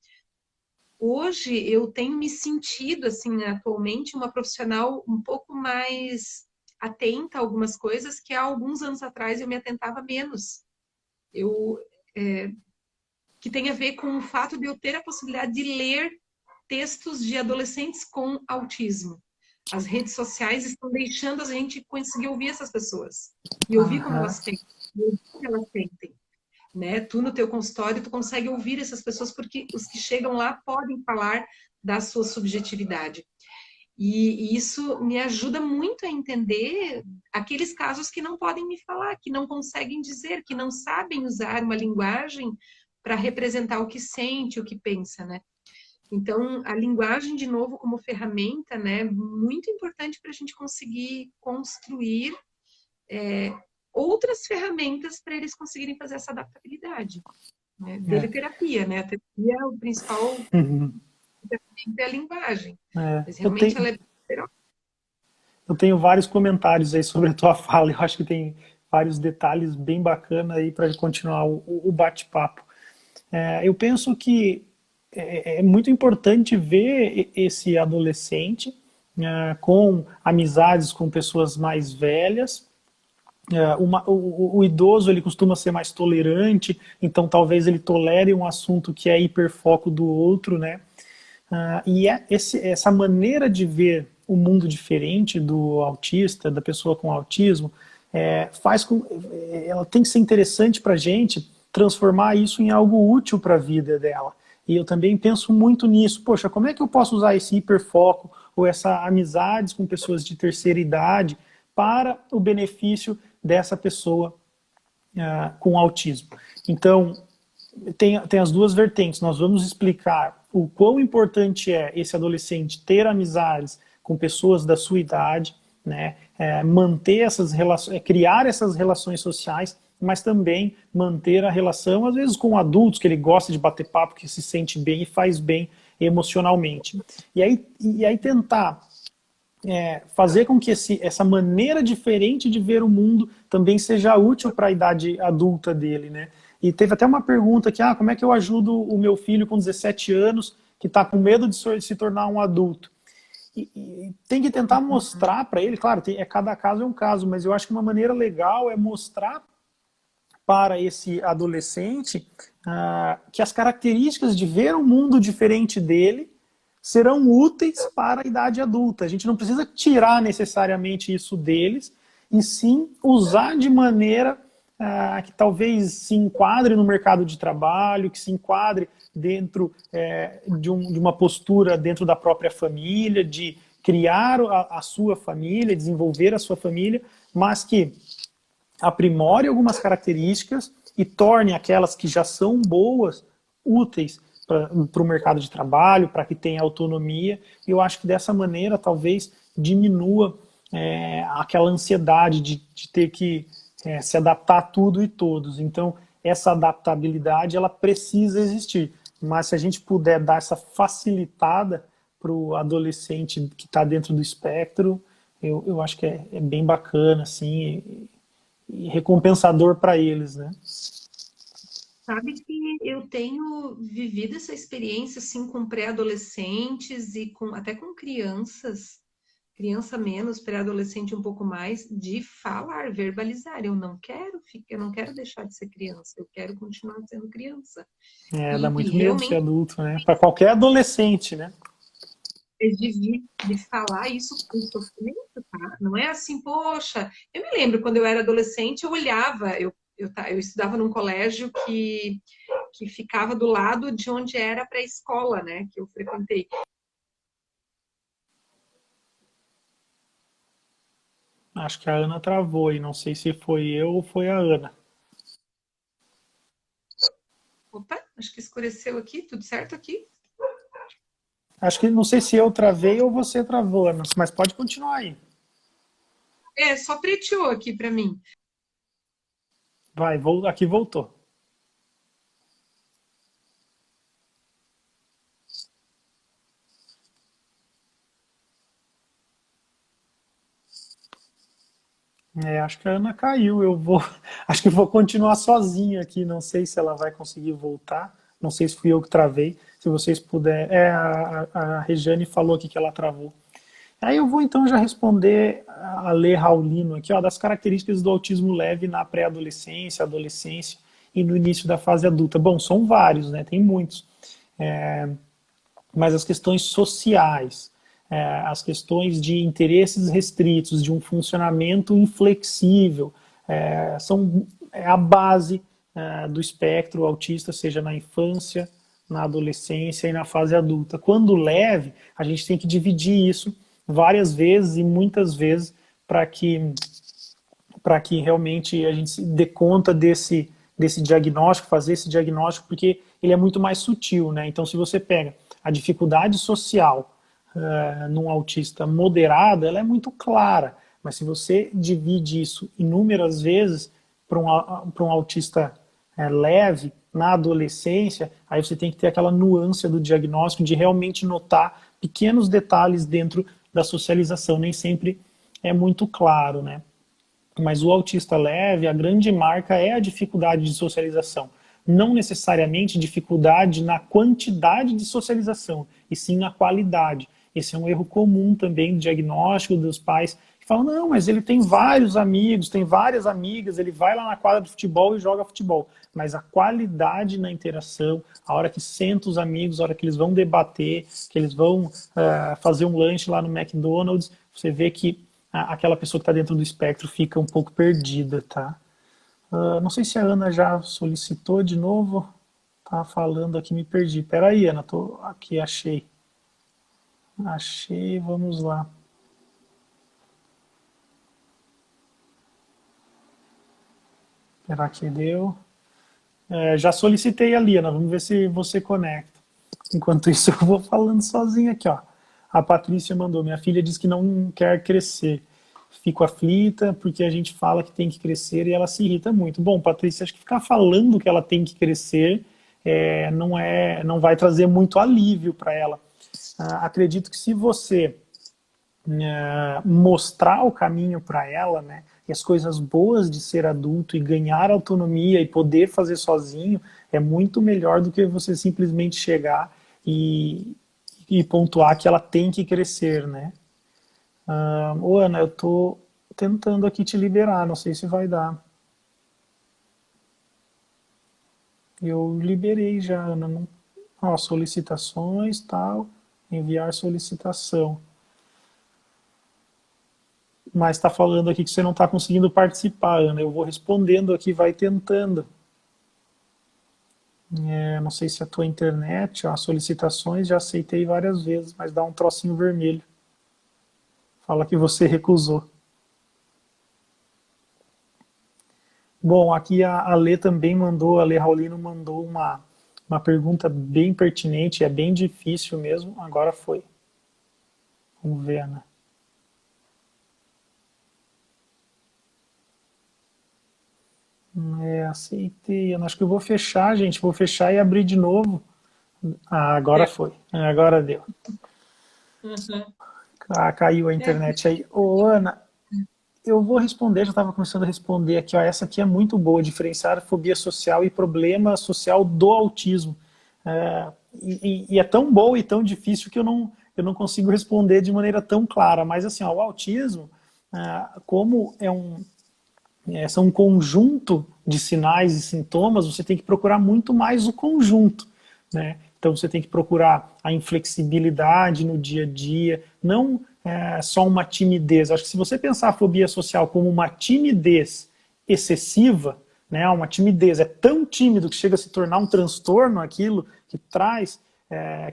Hoje eu tenho me sentido, assim, atualmente, uma profissional um pouco mais atenta a algumas coisas que há alguns anos atrás eu me atentava menos. Eu, que tem a ver com o fato de eu ter a possibilidade de ler textos de adolescentes com autismo. As redes sociais estão deixando a gente conseguir ouvir essas pessoas e ouvir como aham, elas têm, ouvir o que elas sentem, né? Tu no teu consultório tu consegue ouvir essas pessoas porque os que chegam lá podem falar da sua subjetividade. E isso me ajuda muito a entender aqueles casos que não podem me falar, que não conseguem dizer, que não sabem usar uma linguagem para representar o que sente, o que pensa, né? Então, a linguagem, de novo, como ferramenta, né, muito importante para a gente conseguir construir outras ferramentas para eles conseguirem fazer essa adaptabilidade. Né? é. Teleterapia, né? A terapia, o principal Uhum. é a linguagem, É. mas realmente ela é poderosa. Eu tenho vários comentários aí sobre a tua fala. Eu acho que tem vários detalhes bem bacanas aí para continuar o bate-papo. Eu penso que é muito importante ver esse adolescente com amizades com pessoas mais velhas. O idoso ele costuma ser mais tolerante, então talvez ele tolere um assunto que é hiperfoco do outro, né? Essa maneira de ver o mundo diferente do autista, da pessoa com autismo, faz com, ela tem que ser interessante para a gente transformar isso em algo útil para a vida dela. E eu também penso muito nisso. Poxa, como é que eu posso usar esse hiperfoco ou essa amizades com pessoas de terceira idade para o benefício dessa pessoa com autismo? Então, tem as duas vertentes. Nós vamos explicar o quão importante é esse adolescente ter amizades com pessoas da sua idade, né? Manter essas relações, criar essas relações sociais, mas também manter a relação, às vezes, com adultos que ele gosta de bater papo, que se sente bem e faz bem emocionalmente. E aí tentar fazer com que essa maneira diferente de ver o mundo também seja útil para a idade adulta dele, né? E teve até uma pergunta aqui, como é que eu ajudo o meu filho com 17 anos que está com medo de se tornar um adulto? E tem que tentar mostrar para ele, claro, cada caso é um caso, mas eu acho que uma maneira legal é mostrar para esse adolescente que as características de ver um mundo diferente dele serão úteis para a idade adulta. A gente não precisa tirar necessariamente isso deles, e sim usar de maneira que talvez se enquadre no mercado de trabalho, que se enquadre dentro de uma postura dentro da própria família, de criar a sua família, desenvolver a sua família, mas que aprimore algumas características e torne aquelas que já são boas úteis para o mercado de trabalho, para que tenha autonomia. E eu acho que dessa maneira talvez diminua aquela ansiedade de ter que se adaptar a tudo e todos. Então, essa adaptabilidade ela precisa existir. Mas se a gente puder dar essa facilitada para o adolescente que está dentro do espectro, eu acho que é bem bacana, assim, e recompensador para eles, né? Sabe que eu tenho vivido essa experiência assim com pré-adolescentes e até com crianças, criança menos, pré-adolescente um pouco mais, de falar, verbalizar. Eu não quero deixar de ser criança, eu quero continuar sendo criança. Dá E muito medo ser realmente adulto, né? Para qualquer adolescente, né? de falar isso com sofrimento, tá? Não é assim, poxa. Eu me lembro quando eu era adolescente, eu olhava, eu estudava num colégio que ficava do lado de onde era a pré-escola, né? Que eu frequentei. Acho que a Ana travou e não sei se foi eu ou foi a Ana. Opa, acho que escureceu aqui, tudo certo aqui? Acho que não sei se eu travei ou você travou, Ana, mas pode continuar aí. Só preteou aqui para mim. Vai, aqui voltou. Acho que a Ana caiu. Eu vou, acho que vou continuar sozinho aqui. Não sei se ela vai conseguir voltar. Não sei se fui eu que travei. Se vocês puderem. A Regiane falou aqui que ela travou. Aí eu vou então já responder a Lê Raulino aqui, ó, das características do autismo leve na pré-adolescência, adolescência e no início da fase adulta. Bom, são vários, né? Tem muitos. Mas as questões sociais, as questões de interesses restritos, de um funcionamento inflexível, são a base do espectro autista, seja na infância, na adolescência e na fase adulta. Quando leve, a gente tem que dividir isso várias vezes e muitas vezes para que realmente a gente se dê conta desse diagnóstico, fazer esse diagnóstico, porque ele é muito mais sutil, né? Então, se você pega a dificuldade social num autista moderado, ela é muito clara, mas se você divide isso inúmeras vezes para um autista leve, na adolescência, aí você tem que ter aquela nuance do diagnóstico de realmente notar pequenos detalhes dentro da socialização, nem sempre é muito claro, né? Mas o autista leve, a grande marca é a dificuldade de socialização. Não necessariamente dificuldade na quantidade de socialização, e sim na qualidade. Esse é um erro comum também do diagnóstico dos pais, que falam, não, mas ele tem vários amigos, tem várias amigas, ele vai lá na quadra de futebol e joga futebol. Mas a qualidade na interação, a hora que senta os amigos, a hora que eles vão debater, que eles vão fazer um lanche lá no McDonald's, você vê que aquela pessoa que está dentro do espectro fica um pouco perdida, tá? Não sei se a Ana já solicitou de novo. Tá falando aqui, me perdi. Peraí, Ana, tô aqui, achei. Achei, vamos lá. Será que deu? Já solicitei ali, Ana, vamos ver se você conecta. Enquanto isso, eu vou falando sozinho aqui, ó. A Patrícia mandou, minha filha diz que não quer crescer. Fico aflita porque a gente fala que tem que crescer e ela se irrita muito. Bom, Patrícia, acho que ficar falando que ela tem que crescer não vai trazer muito alívio para ela. Acredito que se você mostrar o caminho para ela, né, e as coisas boas de ser adulto e ganhar autonomia e poder fazer sozinho, é muito melhor do que você simplesmente chegar e pontuar que ela tem que crescer, né? Ô Ana, eu tô tentando aqui te liberar, não sei se vai dar. Eu liberei já, Ana. Não... Ó, solicitações, tal, enviar solicitação. Mas está falando aqui que você não está conseguindo participar, Ana. Eu vou respondendo aqui, vai tentando. Não sei se é a tua internet, ó, solicitações já aceitei várias vezes, mas dá um trocinho vermelho. Fala que você recusou. Bom, aqui a Lê também mandou, a Lê Raulino mandou uma pergunta bem pertinente, é bem difícil mesmo, agora foi. Vamos ver, Ana. Aceitei. Eu acho que eu vou fechar, gente. Vou fechar e abrir de novo. Agora foi. Agora deu. Uhum. Caiu a internet aí. Ô, Ana, eu vou responder, já estava começando a responder aqui. Ó, essa aqui é muito boa, diferenciar fobia social e problema social do autismo. E é tão boa e tão difícil que eu não consigo responder de maneira tão clara. Mas assim, ó, o autismo, como são um conjunto de sinais e sintomas, você tem que procurar muito mais o conjunto, né? Então você tem que procurar a inflexibilidade no dia a dia, não só uma timidez. Acho que se você pensar a fobia social como uma timidez excessiva, né, uma timidez, é tão tímido que chega a se tornar um transtorno aquilo que traz,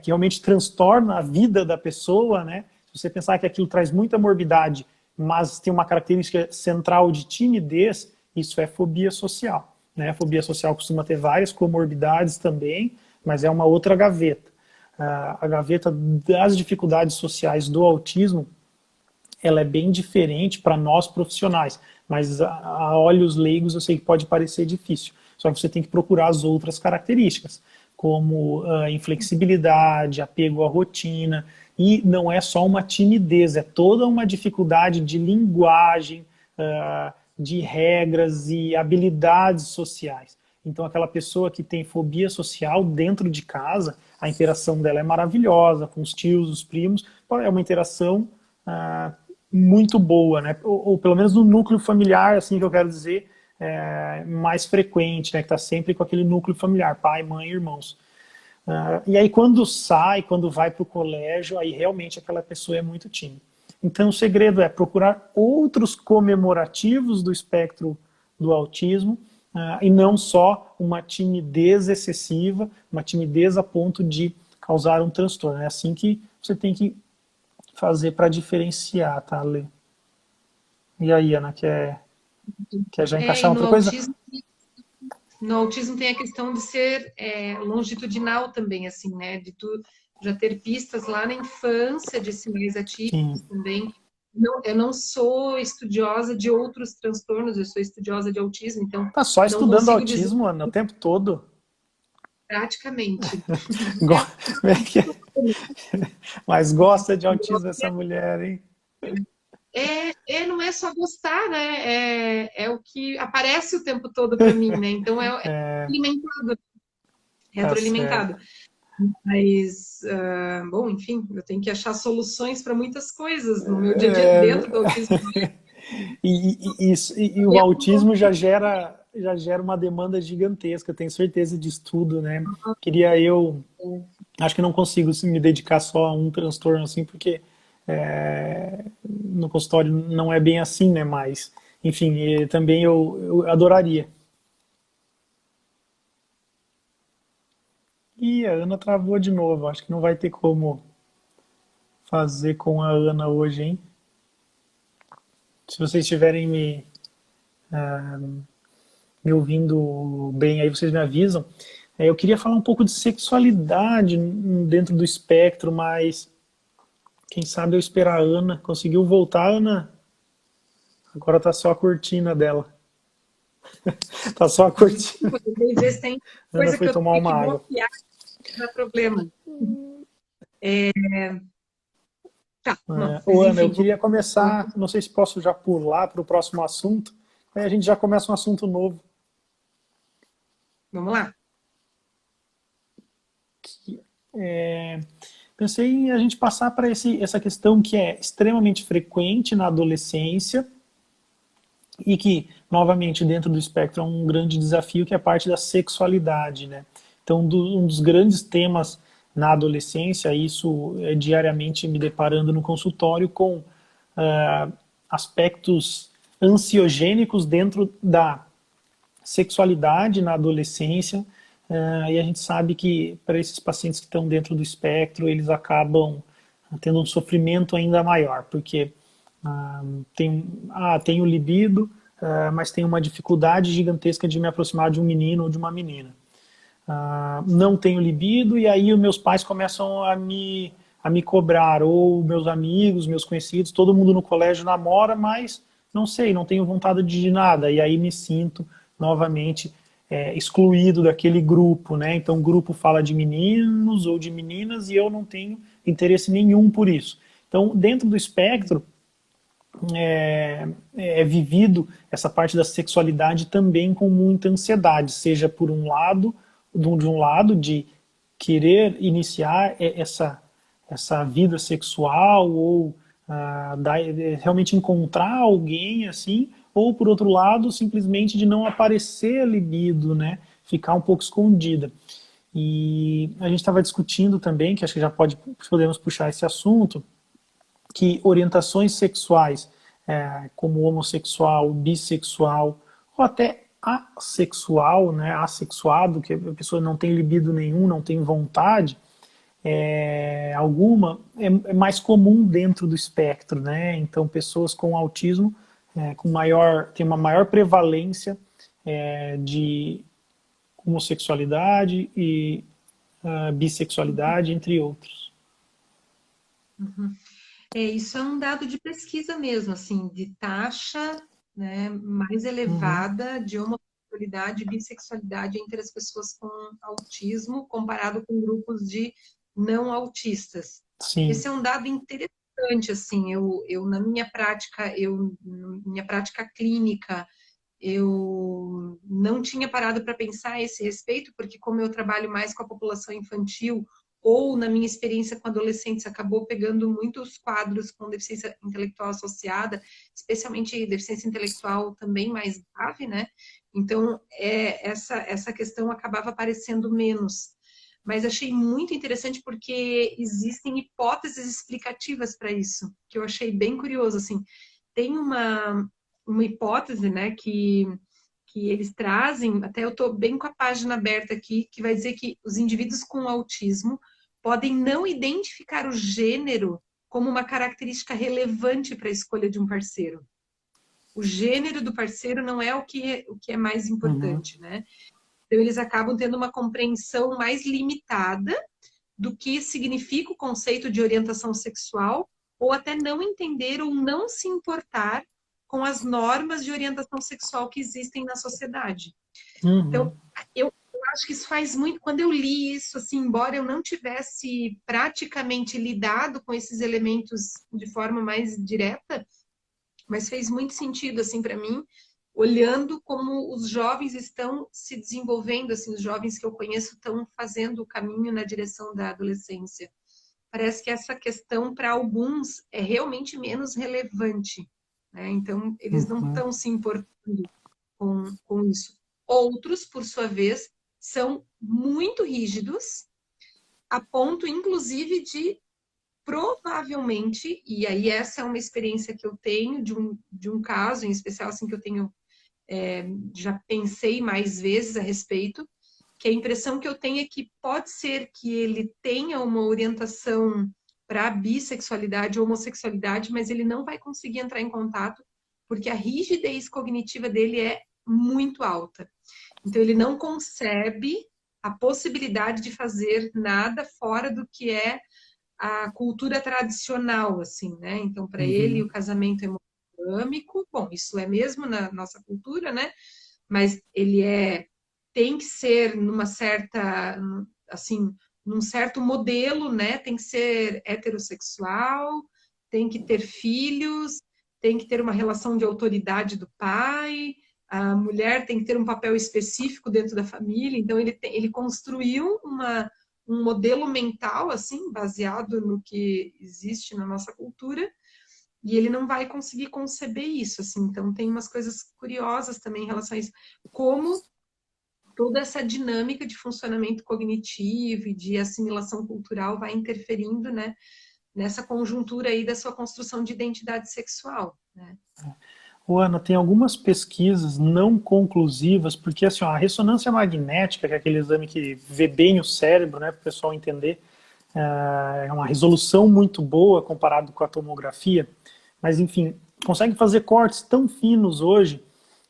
que realmente transtorna a vida da pessoa, né? Se você pensar que aquilo traz muita morbidade, mas tem uma característica central de timidez, isso é fobia social, né? A fobia social costuma ter várias comorbidades também, mas é uma outra gaveta. A gaveta das dificuldades sociais do autismo, ela é bem diferente para nós profissionais, mas a olhos leigos eu sei que pode parecer difícil. Só que você tem que procurar as outras características, como inflexibilidade, apego à rotina, e não é só uma timidez, é toda uma dificuldade de linguagem, de regras e habilidades sociais. Então, aquela pessoa que tem fobia social dentro de casa, a interação dela é maravilhosa, com os tios, os primos, é uma interação muito boa, né? Ou pelo menos no núcleo familiar, assim que eu quero dizer, mais frequente, né? Que está sempre com aquele núcleo familiar, pai, mãe, irmãos. E aí quando sai, quando vai para o colégio, aí realmente aquela pessoa é muito tímida. Então o segredo é procurar outros comemorativos do espectro do autismo, e não só uma timidez excessiva, uma timidez a ponto de causar um transtorno. É assim que você tem que fazer para diferenciar, tá, Lê? E aí, Ana, quer já E encaixar no outra coisa? autismo, tem a questão de ser longitudinal também, assim, né? De tu já ter pistas lá na infância de sinais atípicos Sim. também. Não, eu não sou estudiosa de outros transtornos, eu sou estudiosa de autismo, então Tá só não estudando consigo dizer autismo, Ana, o tempo todo. praticamente. Como é que é? Mas gosta de autismo essa mulher, hein? Não é só gostar, né? É o que aparece o tempo todo para mim, né? Então é alimentado, Tá certo. retroalimentado. Mas, bom, enfim, eu tenho que achar soluções para muitas coisas no meu dia a dia dentro do autismo. E o autismo já gera uma demanda gigantesca, tenho certeza disso tudo, né? Acho que não consigo assim, me dedicar só a um transtorno assim, porque no consultório não é bem assim, né? Mas, enfim, também eu adoraria. E a Ana travou de novo, acho que não vai ter como fazer com a Ana hoje, hein? Se vocês estiverem me ouvindo bem, aí vocês me avisam. Eu queria falar um pouco de sexualidade dentro do espectro, mas quem sabe eu esperar a Ana. Conseguiu voltar, Ana? Agora tá só a cortina dela. Tá só a cortina. Às vezes tem A Ana coisa foi que eu tomar tenho uma que água. bloquear, não dá problema. Tá, bom, mas Ô, Ana, eu enfim, queria começar, não sei se posso já pular para o próximo assunto, aí a gente já começa um assunto novo. vamos lá. Pensei em a gente passar para essa questão que é extremamente frequente na adolescência e que, novamente, dentro do espectro é um grande desafio, que é a parte da sexualidade, né? Então, um dos grandes temas na adolescência, isso é diariamente me deparando no consultório com aspectos ansiogênicos dentro da sexualidade na adolescência, e a gente sabe que para esses pacientes que estão dentro do espectro, eles acabam tendo um sofrimento ainda maior, porque tem o libido, mas tem uma dificuldade gigantesca de me aproximar de um menino ou de uma menina. Não tenho libido, e aí os meus pais começam a me cobrar, ou meus amigos, meus conhecidos, todo mundo no colégio namora, mas não sei, não tenho vontade de nada, e aí me sinto novamente excluído daquele grupo, né? Então o grupo fala de meninos ou de meninas e eu não tenho interesse nenhum por isso. Então, dentro do espectro, é vivido essa parte da sexualidade também com muita ansiedade, seja por um lado, de um lado de querer iniciar essa vida sexual ou realmente encontrar alguém assim, ou por outro lado, simplesmente de não aparecer a libido, né? Ficar um pouco escondida. E a gente estava discutindo também, que acho que já podemos puxar esse assunto, que orientações sexuais, como homossexual, bissexual, ou até assexual, né, assexuado, que a pessoa não tem libido nenhum, não tem vontade alguma, é mais comum dentro do espectro, né? Então, pessoas com autismo tem uma maior prevalência de homossexualidade e bissexualidade, entre outros. Uhum. Isso é um dado de pesquisa mesmo, assim, de taxa, né, mais Uhum. elevada de homossexualidade e bissexualidade entre as pessoas com autismo comparado com grupos de não autistas. Sim. Esse é um dado interessante, importante, assim, na minha prática clínica, eu não tinha parado para pensar a esse respeito, porque como eu trabalho mais com a população infantil, ou na minha experiência com adolescentes, acabou pegando muitos quadros com deficiência intelectual associada, especialmente deficiência intelectual também mais grave, né? Então, essa questão acabava aparecendo menos. Mas achei muito interessante porque existem hipóteses explicativas para isso, que eu achei bem curioso, assim. Tem uma hipótese, né, que eles trazem, até eu estou bem com a página aberta aqui, que vai dizer que os indivíduos com autismo podem não identificar o gênero como uma característica relevante para a escolha de um parceiro. O gênero do parceiro não é o que é mais Uhum. importante, né? Então, eles acabam tendo uma compreensão mais limitada do que significa o conceito de orientação sexual, ou até não entender ou não se importar com as normas de orientação sexual que existem na sociedade. Então, Uhum. eu acho que isso faz muito. Quando eu li isso, assim, embora eu não tivesse praticamente lidado com esses elementos de forma mais direta, mas fez muito sentido, assim, para mim, olhando como os jovens estão se desenvolvendo, assim, os jovens que eu conheço estão fazendo o caminho na direção da adolescência. Parece que essa questão, para alguns, é realmente menos relevante, né? Então, eles não Uhum. estão se importando com isso. Outros, por sua vez, são muito rígidos, a ponto, inclusive, de provavelmente, e aí essa é uma experiência que eu tenho de um caso em especial, assim, que eu tenho, já pensei mais vezes a respeito, que a impressão que eu tenho é que pode ser que ele tenha uma orientação para bissexualidade ou homossexualidade, mas ele não vai conseguir entrar em contato porque a rigidez cognitiva dele é muito alta. Então ele não concebe a possibilidade de fazer nada fora do que é a cultura tradicional, assim, né? Então, para ele, Uhum. o casamento é monogâmico, bom, isso é mesmo na nossa cultura, né? Mas ele tem que ser numa certa, assim, num certo modelo, né? Tem que ser heterossexual, tem que ter filhos, tem que ter uma relação de autoridade do pai, a mulher tem que ter um papel específico dentro da família. Então ele construiu um modelo mental assim, baseado no que existe na nossa cultura, e ele não vai conseguir conceber isso, assim. Então tem umas coisas curiosas também em relação a isso, como toda essa dinâmica de funcionamento cognitivo e de assimilação cultural vai interferindo, né, nessa conjuntura aí da sua construção de identidade sexual, né? Ô, Ana, tem algumas pesquisas não conclusivas, porque assim, ó, a ressonância magnética, que é aquele exame que vê bem o cérebro, né, para o pessoal entender, é uma resolução muito boa comparado com a tomografia, mas enfim, consegue fazer cortes tão finos hoje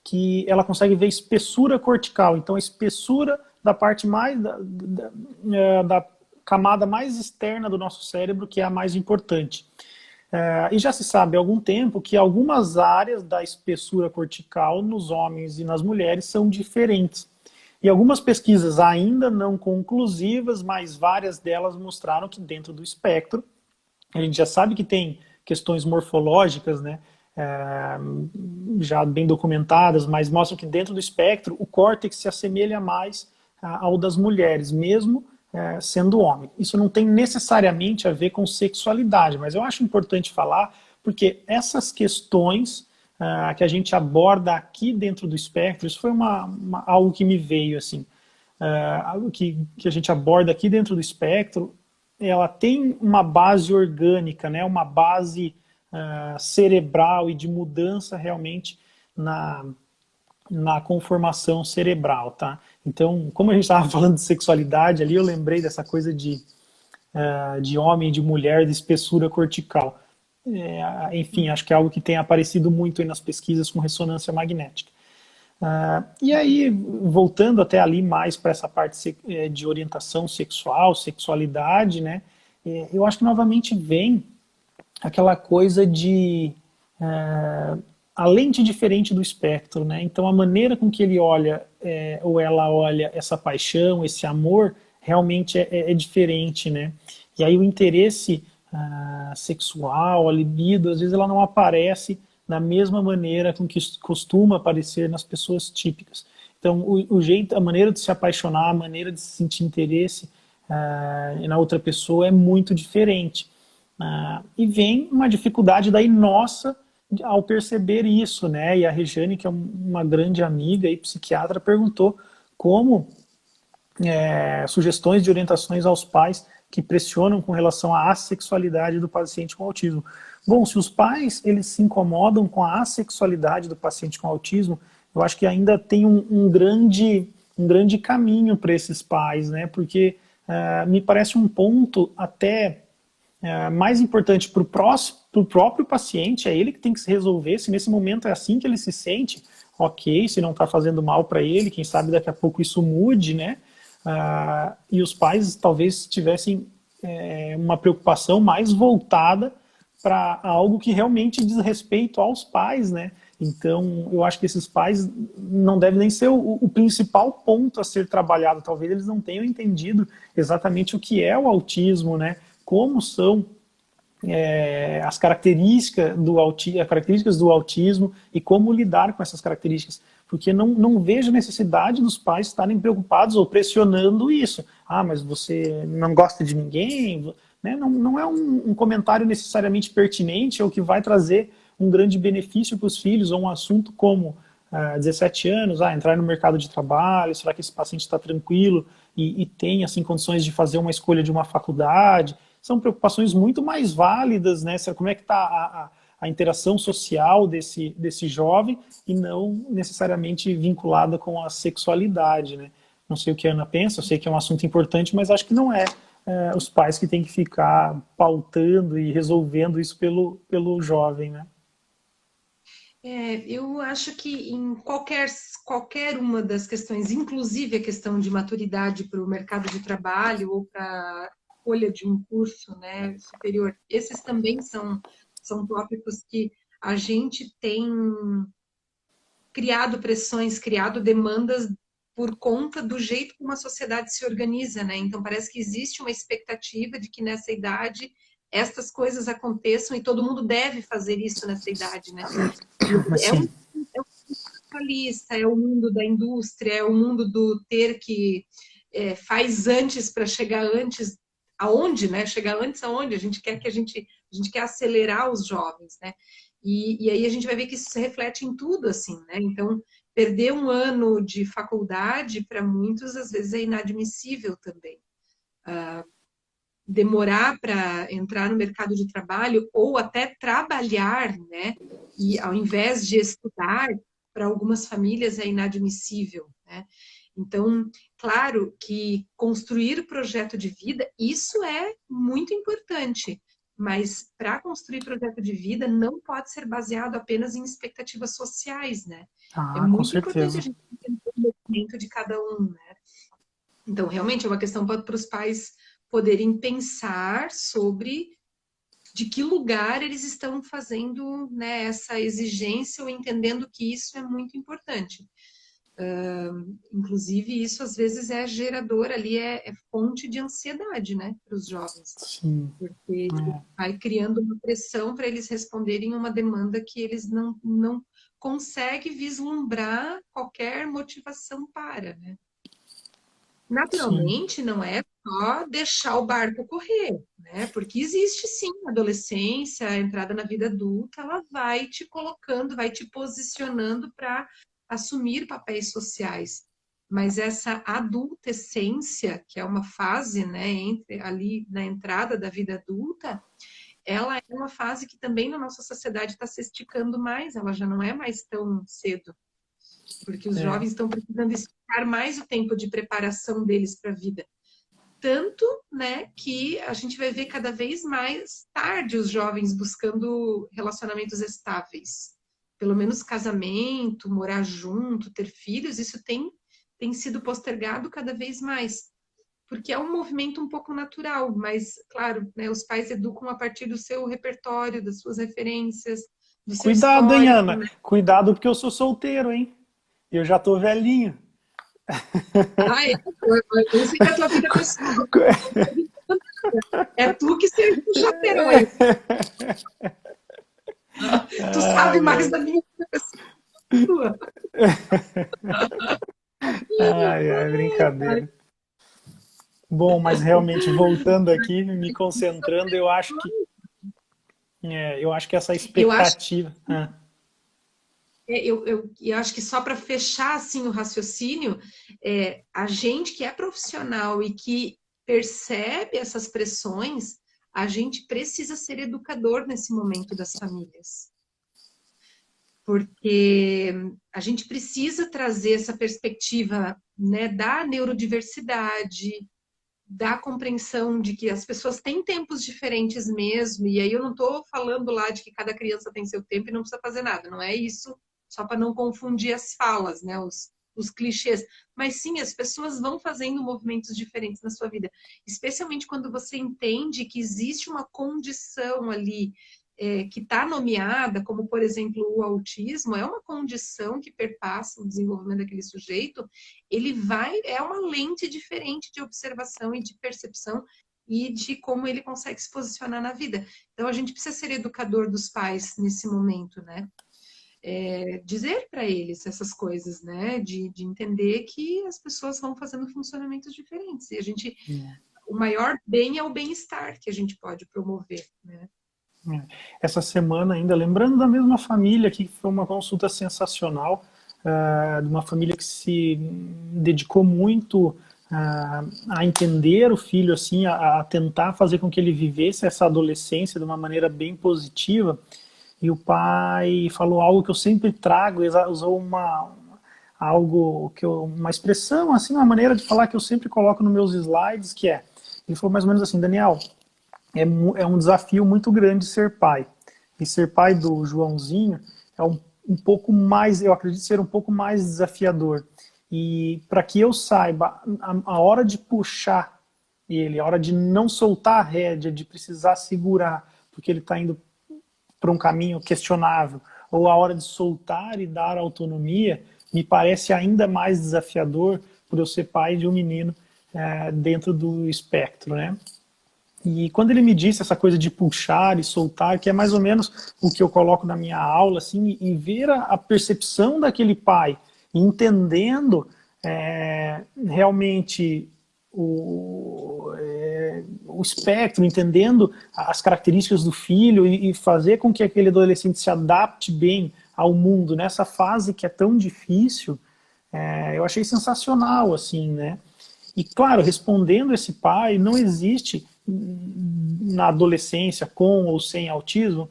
que ela consegue ver espessura cortical, então a espessura da parte mais da camada mais externa do nosso cérebro, que é a mais importante. E já se sabe há algum tempo que algumas áreas da espessura cortical nos homens e nas mulheres são diferentes. E algumas pesquisas ainda não conclusivas, mas várias delas mostraram que dentro do espectro, a gente já sabe que tem questões morfológicas, né, já bem documentadas, mas mostram que dentro do espectro o córtex se assemelha mais ao das mulheres, mesmo sendo homem. Isso não tem necessariamente a ver com sexualidade, mas eu acho importante falar porque essas questões que a gente aborda aqui dentro do espectro, isso foi algo que me veio assim, algo que a gente aborda aqui dentro do espectro, ela tem uma base orgânica, né, uma base cerebral e de mudança realmente na conformação cerebral, tá? Então, como a gente estava falando de sexualidade ali, eu lembrei dessa coisa de homem e de mulher, de espessura cortical. Enfim, acho que é algo que tem aparecido muito aí nas pesquisas com ressonância magnética. E aí, voltando até ali mais para essa parte de orientação sexual, sexualidade, né? Eu acho que novamente vem aquela coisa de a lente diferente do espectro, né? Então a maneira com que ele olha ou ela olha essa paixão, esse amor, realmente é diferente, né? E aí o interesse sexual, a libido, às vezes ela não aparece da mesma maneira com que costuma aparecer nas pessoas típicas. Então, o jeito, a maneira de se apaixonar, a maneira de se sentir interesse na outra pessoa é muito diferente. E vem uma dificuldade daí nossa ao perceber isso, né? E a Regiane, que é uma grande amiga e psiquiatra, perguntou como sugestões de orientações aos pais que pressionam com relação à assexualidade do paciente com autismo. Bom, se os pais eles se incomodam com a assexualidade do paciente com autismo, eu acho que ainda tem um grande caminho para esses pais, né? Porque me parece um ponto até mais importante para o próprio paciente, é ele que tem que se resolver, se nesse momento é assim que ele se sente, ok, se não está fazendo mal para ele, quem sabe daqui a pouco isso mude, né? E os pais talvez tivessem uma preocupação mais voltada para algo que realmente diz respeito aos pais, né? Então, eu acho que esses pais não devem nem ser o principal ponto a ser trabalhado. Talvez eles não tenham entendido exatamente o que é o autismo, né? Como são as características do autismo e como lidar com essas características. Porque não vejo necessidade dos pais estarem preocupados ou pressionando isso. Ah, mas você não gosta de ninguém? Né? Não é um comentário necessariamente pertinente ou que vai trazer um grande benefício para os filhos, ou um assunto como 17 anos, entrar no mercado de trabalho, será que esse paciente está tranquilo e tem assim, condições de fazer uma escolha de uma faculdade? São preocupações muito mais válidas, né? Como é que está a interação social desse jovem e não necessariamente vinculada com a sexualidade, né? Não sei o que a Ana pensa, eu sei que é um assunto importante, mas acho que não é os pais que têm que ficar pautando e resolvendo isso pelo jovem, né? Eu acho que em qualquer uma das questões, inclusive a questão de maturidade para o mercado de trabalho ou para a escolha de um curso, né, superior, esses também são tópicos que a gente tem criado pressões, criado demandas por conta do jeito como a sociedade se organiza, né? Então parece que existe uma expectativa de que nessa idade estas coisas aconteçam e todo mundo deve fazer isso nessa idade, né? É um, Assim, é um capitalista, é o mundo da indústria, é o mundo do ter que faz antes para chegar antes aonde, né? Chegar antes aonde? A gente quer acelerar os jovens, né? E aí a gente vai ver que isso se reflete em tudo, assim, né? Então, perder um ano de faculdade, para muitos, às vezes, é inadmissível também. Demorar para entrar no mercado de trabalho ou até trabalhar, né? E ao invés de estudar, para algumas famílias é inadmissível, né? Então, claro que construir projeto de vida, isso é muito importante, mas para construir projeto de vida não pode ser baseado apenas em expectativas sociais, né? É com muito importante a certeza. gente entender o movimento de cada um, né? Então, realmente é uma questão para os pais poderem pensar sobre de que lugar eles estão fazendo, né, essa exigência ou entendendo que isso é muito importante. Inclusive, isso às vezes é gerador ali, é fonte de ansiedade, né, para os jovens, Sim. porque vai criando uma pressão para eles responderem uma demanda que eles não conseguem vislumbrar qualquer motivação para, né? Sim. Naturalmente, não é só deixar o barco correr, né? Porque existe sim a adolescência, a entrada na vida adulta, ela vai te colocando, vai te posicionando para assumir papéis sociais. Mas essa adultescência, que é uma fase, né, entre ali na entrada da vida adulta, ela é uma fase que também na nossa sociedade está se esticando mais, ela já não é mais tão cedo porque os É. jovens estão precisando esticar mais o tempo de preparação deles para a vida. Tanto, né, que a gente vai ver cada vez mais tarde os jovens buscando relacionamentos estáveis. Pelo menos casamento, morar junto, ter filhos, isso tem sido postergado cada vez mais. Porque é um movimento um pouco natural, mas, claro, né, os pais educam a partir do seu repertório, das suas referências, do seu Cuidado, hein, histórico, Ana? né? Cuidado porque eu sou solteiro, hein? Eu já tô velhinho. Ah, é? Eu sei da tua vida pessoal. É tu que seja o chapeiro aí. Tu sabe Ai, mais ai. da minha pessoa. Ai, ai, brincadeira. Bom, mas realmente voltando aqui, me concentrando, eu acho que essa Eu acho, expectativa. Ah, eu acho que só para fechar assim o raciocínio, a gente que é profissional e que percebe essas pressões, a gente precisa ser educador nesse momento das famílias. Porque a gente precisa trazer essa perspectiva, né, da neurodiversidade, da compreensão de que as pessoas têm tempos diferentes mesmo, e aí eu não estou falando lá de que cada criança tem seu tempo e não precisa fazer nada, não é isso, só para não confundir as falas, né, os clichês, mas sim, as pessoas vão fazendo movimentos diferentes na sua vida, especialmente quando você entende que existe uma condição ali que está nomeada, como por exemplo o autismo, é uma condição que perpassa o desenvolvimento daquele sujeito, ele vai, é uma lente diferente de observação e de percepção e de como ele consegue se posicionar na vida. Então a gente precisa ser educador dos pais nesse momento, né? Dizer para eles essas coisas, né? De entender que as pessoas vão fazendo funcionamentos diferentes. E a gente, o maior bem é o bem-estar que a gente pode promover, né? essa semana ainda, lembrando da mesma família, que foi uma consulta sensacional, de uma família que se dedicou muito a entender o filho, assim, a tentar fazer com que ele vivesse essa adolescência de uma maneira bem positiva. E o pai falou algo que eu sempre trago, usou algo que uma expressão, assim, uma maneira de falar que eu sempre coloco nos meus slides, que ele falou mais ou menos assim: Daniel, é um desafio muito grande ser pai. E ser pai do Joãozinho é um pouco mais, eu acredito ser um pouco mais desafiador. E para que eu saiba a hora de puxar ele, a hora de não soltar a rédea, de precisar segurar, porque ele está indo para um caminho questionável, ou a hora de soltar e dar autonomia, me parece ainda mais desafiador por eu ser pai de um menino dentro do espectro, né? E quando ele me disse essa coisa de puxar e soltar, que é mais ou menos o que eu coloco na minha aula, assim, e ver a percepção daquele pai, entendendo realmente o espectro, entendendo as características do filho e fazer com que aquele adolescente se adapte bem ao mundo nessa fase que é tão difícil, eu achei sensacional, assim, né? E, claro, respondendo esse pai, não existe na adolescência, com ou sem autismo,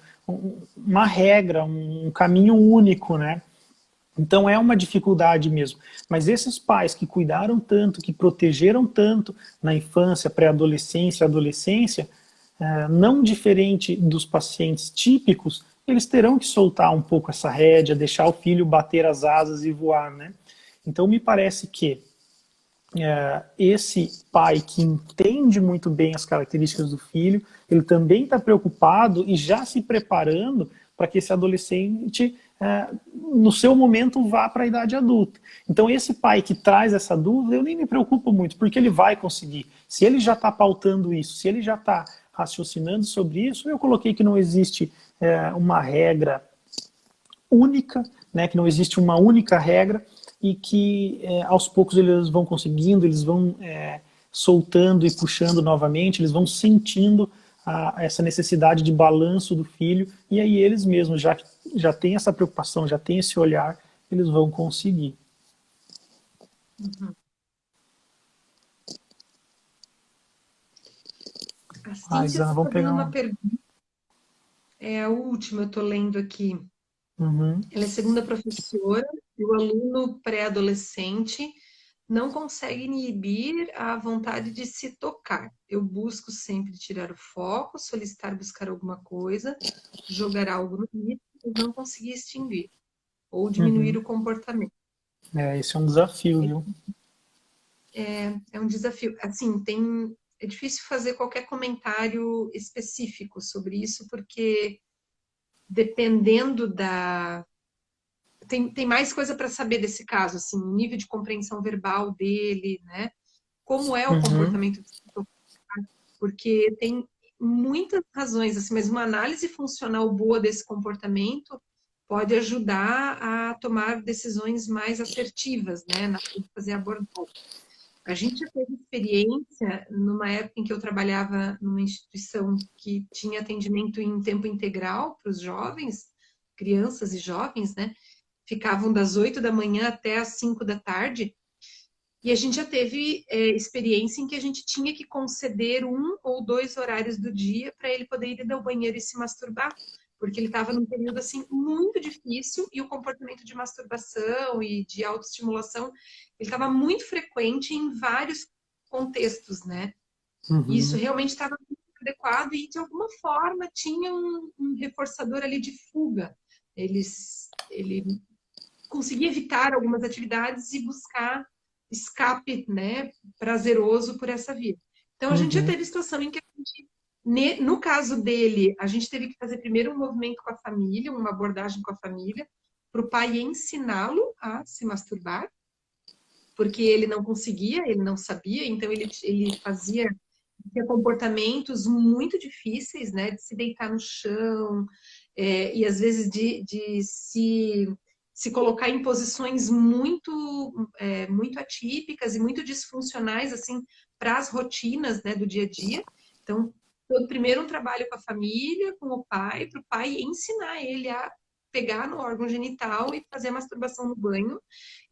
uma regra, um caminho único, né? Então é uma dificuldade mesmo. Mas esses pais que cuidaram tanto, que protegeram tanto na infância, pré-adolescência, adolescência, não diferente dos pacientes típicos, eles terão que soltar um pouco essa rédea, deixar o filho bater as asas e voar, né? Então me parece que esse pai que entende muito bem as características do filho, ele também está preocupado e já se preparando para que esse adolescente, no seu momento, vá para a idade adulta. Então, esse pai que traz essa dúvida, eu nem me preocupo muito, porque ele vai conseguir. Se ele já está pautando isso, se ele já está raciocinando sobre isso, eu coloquei que não existe uma regra única, né, que não existe uma única regra, e que aos poucos eles vão conseguindo, eles vão soltando e puxando novamente, eles vão sentindo essa necessidade de balanço do filho, e aí eles mesmos já têm essa preocupação, já têm esse olhar, eles vão conseguir. Uhum. A Cíntia Zana, está vamos fazendo pegar uma um. pergunta, é a última, eu estou lendo aqui. Uhum. Ela é segunda professora e o aluno pré-adolescente não consegue inibir a vontade de se tocar. Eu busco sempre tirar o foco, solicitar buscar alguma coisa, jogar algo no lixo, mas não conseguir extinguir ou diminuir Uhum. o comportamento. Esse é um desafio, viu? É um desafio. Assim, é difícil fazer qualquer comentário específico sobre isso, porque dependendo tem mais coisa para saber desse caso, assim, o nível de compreensão verbal dele, né? Como é o Uhum. comportamento porque tem muitas razões, assim, mas uma análise funcional boa desse comportamento pode ajudar a tomar decisões mais assertivas, né, na hora de fazer a abordagem. A gente já teve experiência numa época em que eu trabalhava numa instituição que tinha atendimento em tempo integral para os jovens, crianças e jovens, né? Ficavam das 8 da manhã até as 5 da tarde. E a gente já teve experiência em que a gente tinha que conceder 1 ou 2 horários do dia para ele poder ir ao banheiro e se masturbar, porque ele estava num período assim muito difícil e o comportamento de masturbação e de autoestimulação ele estava muito frequente em vários contextos, né? E isso Uhum. realmente estava muito adequado e de alguma forma tinha um reforçador ali de fuga. Ele conseguia evitar algumas atividades e buscar escape, né, prazeroso por essa via. Então a gente já Uhum. teve situação em que a gente, no caso dele, a gente teve que fazer primeiro um movimento com a família, uma abordagem com a família, para o pai ensiná-lo a se masturbar, porque ele não conseguia, ele não sabia, então ele fazia tinha comportamentos muito difíceis, né, de se deitar no chão, e às vezes de se colocar em posições muito atípicas e muito disfuncionais, assim, para as rotinas, né, do dia a dia. Então, primeiro um trabalho com a família, com o pai, para o pai ensinar ele a pegar no órgão genital e fazer a masturbação no banho,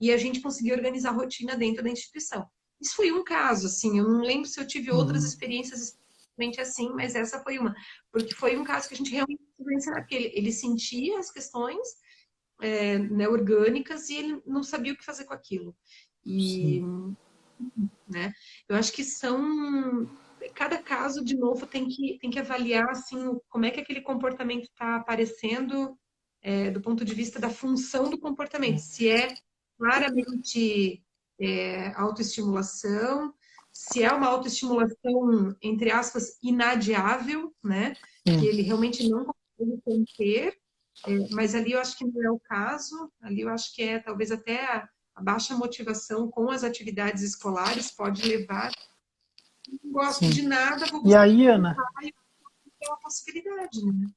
e a gente conseguir organizar a rotina dentro da instituição. Isso foi um caso, assim, eu não lembro se eu tive outras Uhum. experiências especificamente assim, mas essa foi uma, porque foi um caso que a gente realmente precisou ensinar, porque ele sentia as questões né, orgânicas e ele não sabia o que fazer com aquilo. E, Sim. né, eu acho que são, cada caso, de novo, tem que avaliar, assim, como é que aquele comportamento está aparecendo do ponto de vista da função do comportamento, se é claramente autoestimulação, se é uma autoestimulação, entre aspas, inadiável, né? Que Sim. ele realmente não consegue conter, mas ali eu acho que não é o caso, ali eu acho que é talvez até a baixa motivação com as atividades escolares pode levar, não gosto Sim. de nada, vou E buscar aí, Ana, uma possibilidade, né?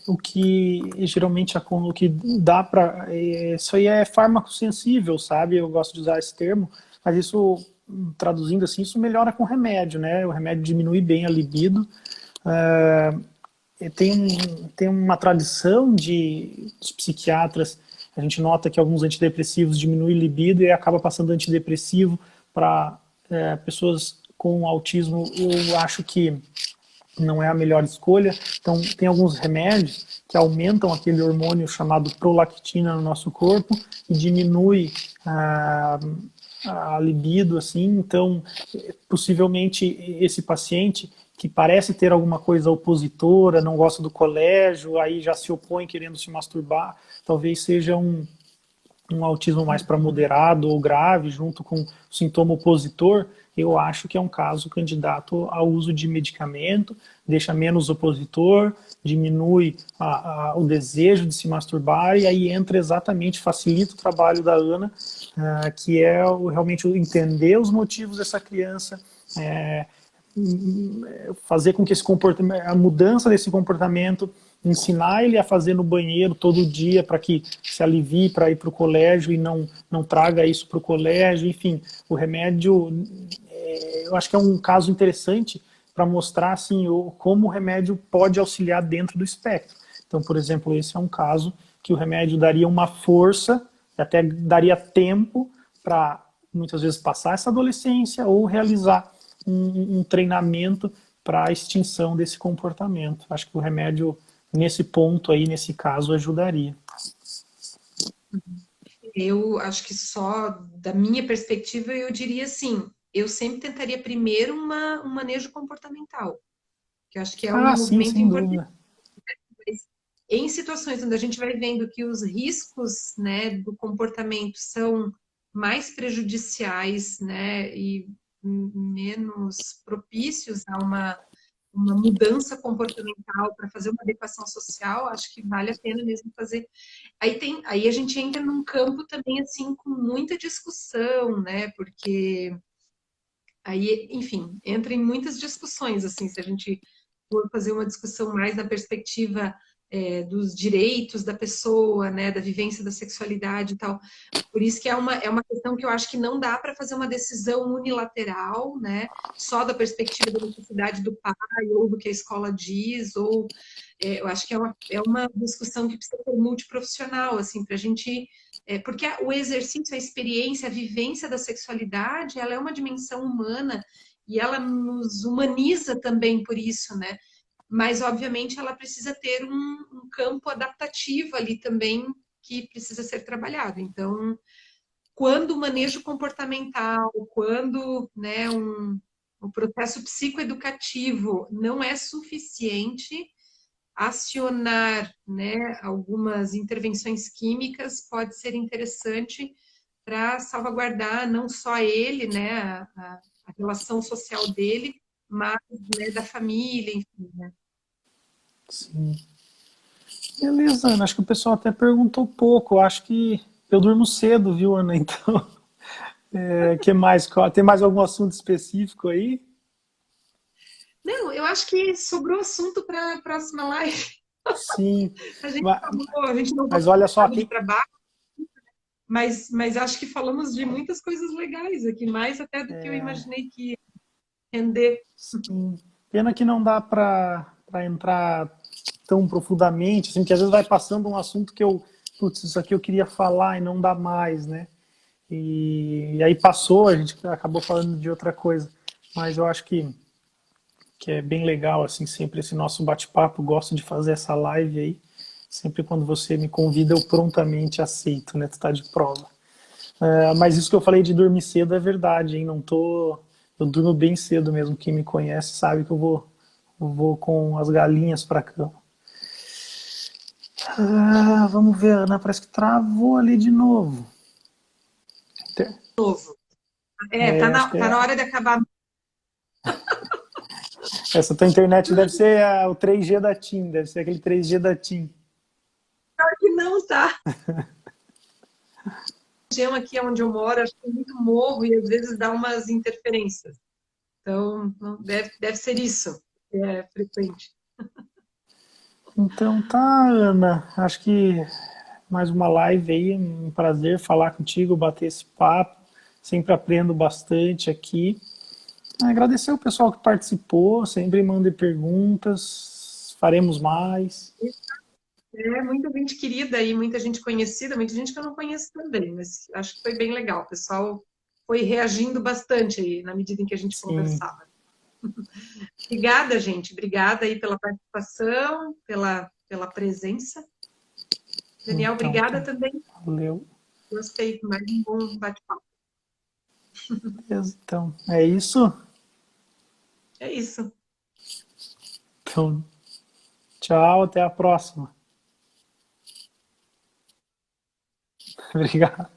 o que geralmente o que dá para isso aí é fármaco sensível, sabe? Eu gosto de usar esse termo, mas isso traduzindo assim, isso melhora com remédio, né? O remédio diminui bem a libido. Tem uma tradição de psiquiatras, a gente nota que alguns antidepressivos diminuem libido e acaba passando antidepressivo para pessoas com autismo. Eu acho que não é a melhor escolha. Então, tem alguns remédios que aumentam aquele hormônio chamado prolactina no nosso corpo e diminui a libido, assim. Então, possivelmente esse paciente que parece ter alguma coisa opositora, não gosta do colégio, aí já se opõe querendo se masturbar, talvez seja um autismo mais para moderado ou grave, junto com sintoma opositor, eu acho que é um caso candidato ao uso de medicamento, deixa menos opositor, diminui o desejo de se masturbar, e aí entra exatamente, facilita o trabalho da Ana, que é realmente entender os motivos dessa criança, é, fazer com que esse comportamento, a mudança desse comportamento, ensinar ele a fazer no banheiro todo dia para que se alivie para ir para o colégio e não traga isso para o colégio. Enfim, o remédio, eu acho que é um caso interessante para mostrar assim, como o remédio pode auxiliar dentro do espectro. Então, por exemplo, esse é um caso que o remédio daria uma força, até daria tempo para muitas vezes passar essa adolescência ou realizar um treinamento para a extinção desse comportamento. Acho que o remédio, nesse ponto aí, nesse caso, ajudaria. Eu acho que só da minha perspectiva eu diria assim, eu sempre tentaria primeiro um manejo comportamental, que eu acho que é um Ah, sim, movimento sem importante. dúvida. Em situações onde a gente vai vendo que os riscos, né, do comportamento são mais prejudiciais, né, e menos propícios a uma mudança comportamental para fazer uma adequação social, acho que vale a pena mesmo fazer. Aí a gente entra num campo também assim com muita discussão, né? Porque Aí, enfim, entra em muitas discussões, assim, se a gente for fazer uma discussão mais na perspectiva dos direitos da pessoa, né, da vivência da sexualidade e tal. Por isso que é uma questão que eu acho que não dá para fazer uma decisão unilateral, né, só da perspectiva da necessidade do pai, ou do que a escola diz, ou eu acho que é uma discussão que precisa ser multiprofissional, assim, para a gente porque o exercício, a experiência, a vivência da sexualidade, ela é uma dimensão humana e ela nos humaniza também por isso, né? Mas, obviamente, ela precisa ter um campo adaptativo ali também que precisa ser trabalhado. Então, quando o manejo comportamental, quando né, um processo psicoeducativo não é suficiente, acionar né, algumas intervenções químicas pode ser interessante para salvaguardar não só ele, né, a relação social dele, mas né, da família, enfim. Né? Sim. Beleza, Ana. Acho que o pessoal até perguntou pouco. Acho que eu durmo cedo, viu, Ana? Então, que mais? Tem mais algum assunto específico aí? Não, eu acho que sobrou assunto para a próxima live. Sim. A gente não Mas falou olha só, de trabalho, mas acho que falamos de muitas coisas legais aqui, mais até do que eu imaginei que ia render. sim. Pena que não dá para entrar tão profundamente, assim, que às vezes vai passando um assunto que eu, putz, isso aqui eu queria falar e não dá mais, né? E aí passou, a gente acabou falando de outra coisa. Mas eu acho que é bem legal, assim, sempre esse nosso bate-papo. Gosto de fazer essa live aí. Sempre quando você me convida, eu prontamente aceito, né? Tu tá de prova. Mas isso que eu falei de dormir cedo é verdade, hein? Não tô. Eu durmo bem cedo mesmo. Quem me conhece sabe que eu vou com as galinhas pra cama. Vamos ver, Ana, parece que travou ali de novo. Novo. Acho que Tá na hora de acabar. essa tua internet deve ser o 3G da TIM, deve ser aquele 3G da TIM. Claro que não, tá? Região aqui onde eu moro, acho que tem muito morro e às vezes dá umas interferências. Então, deve ser isso, que é frequente. Então tá, Ana. Acho que mais uma live aí. Um prazer falar contigo, bater esse papo. Sempre aprendo bastante aqui. Agradecer o pessoal que participou. Sempre mandem perguntas. Faremos mais. Muita gente querida aí, muita gente conhecida, muita gente que eu não conheço também, mas acho que foi bem legal. O pessoal foi reagindo bastante aí na medida em que a gente Sim. conversava. Obrigada, gente. Obrigada aí pela participação, pela presença. Daniel, Então obrigada tá. também. Valeu. Gostei, mais um bom bate-papo. Beleza, então, é isso? É isso. Então, tchau, até a próxima. Obrigado.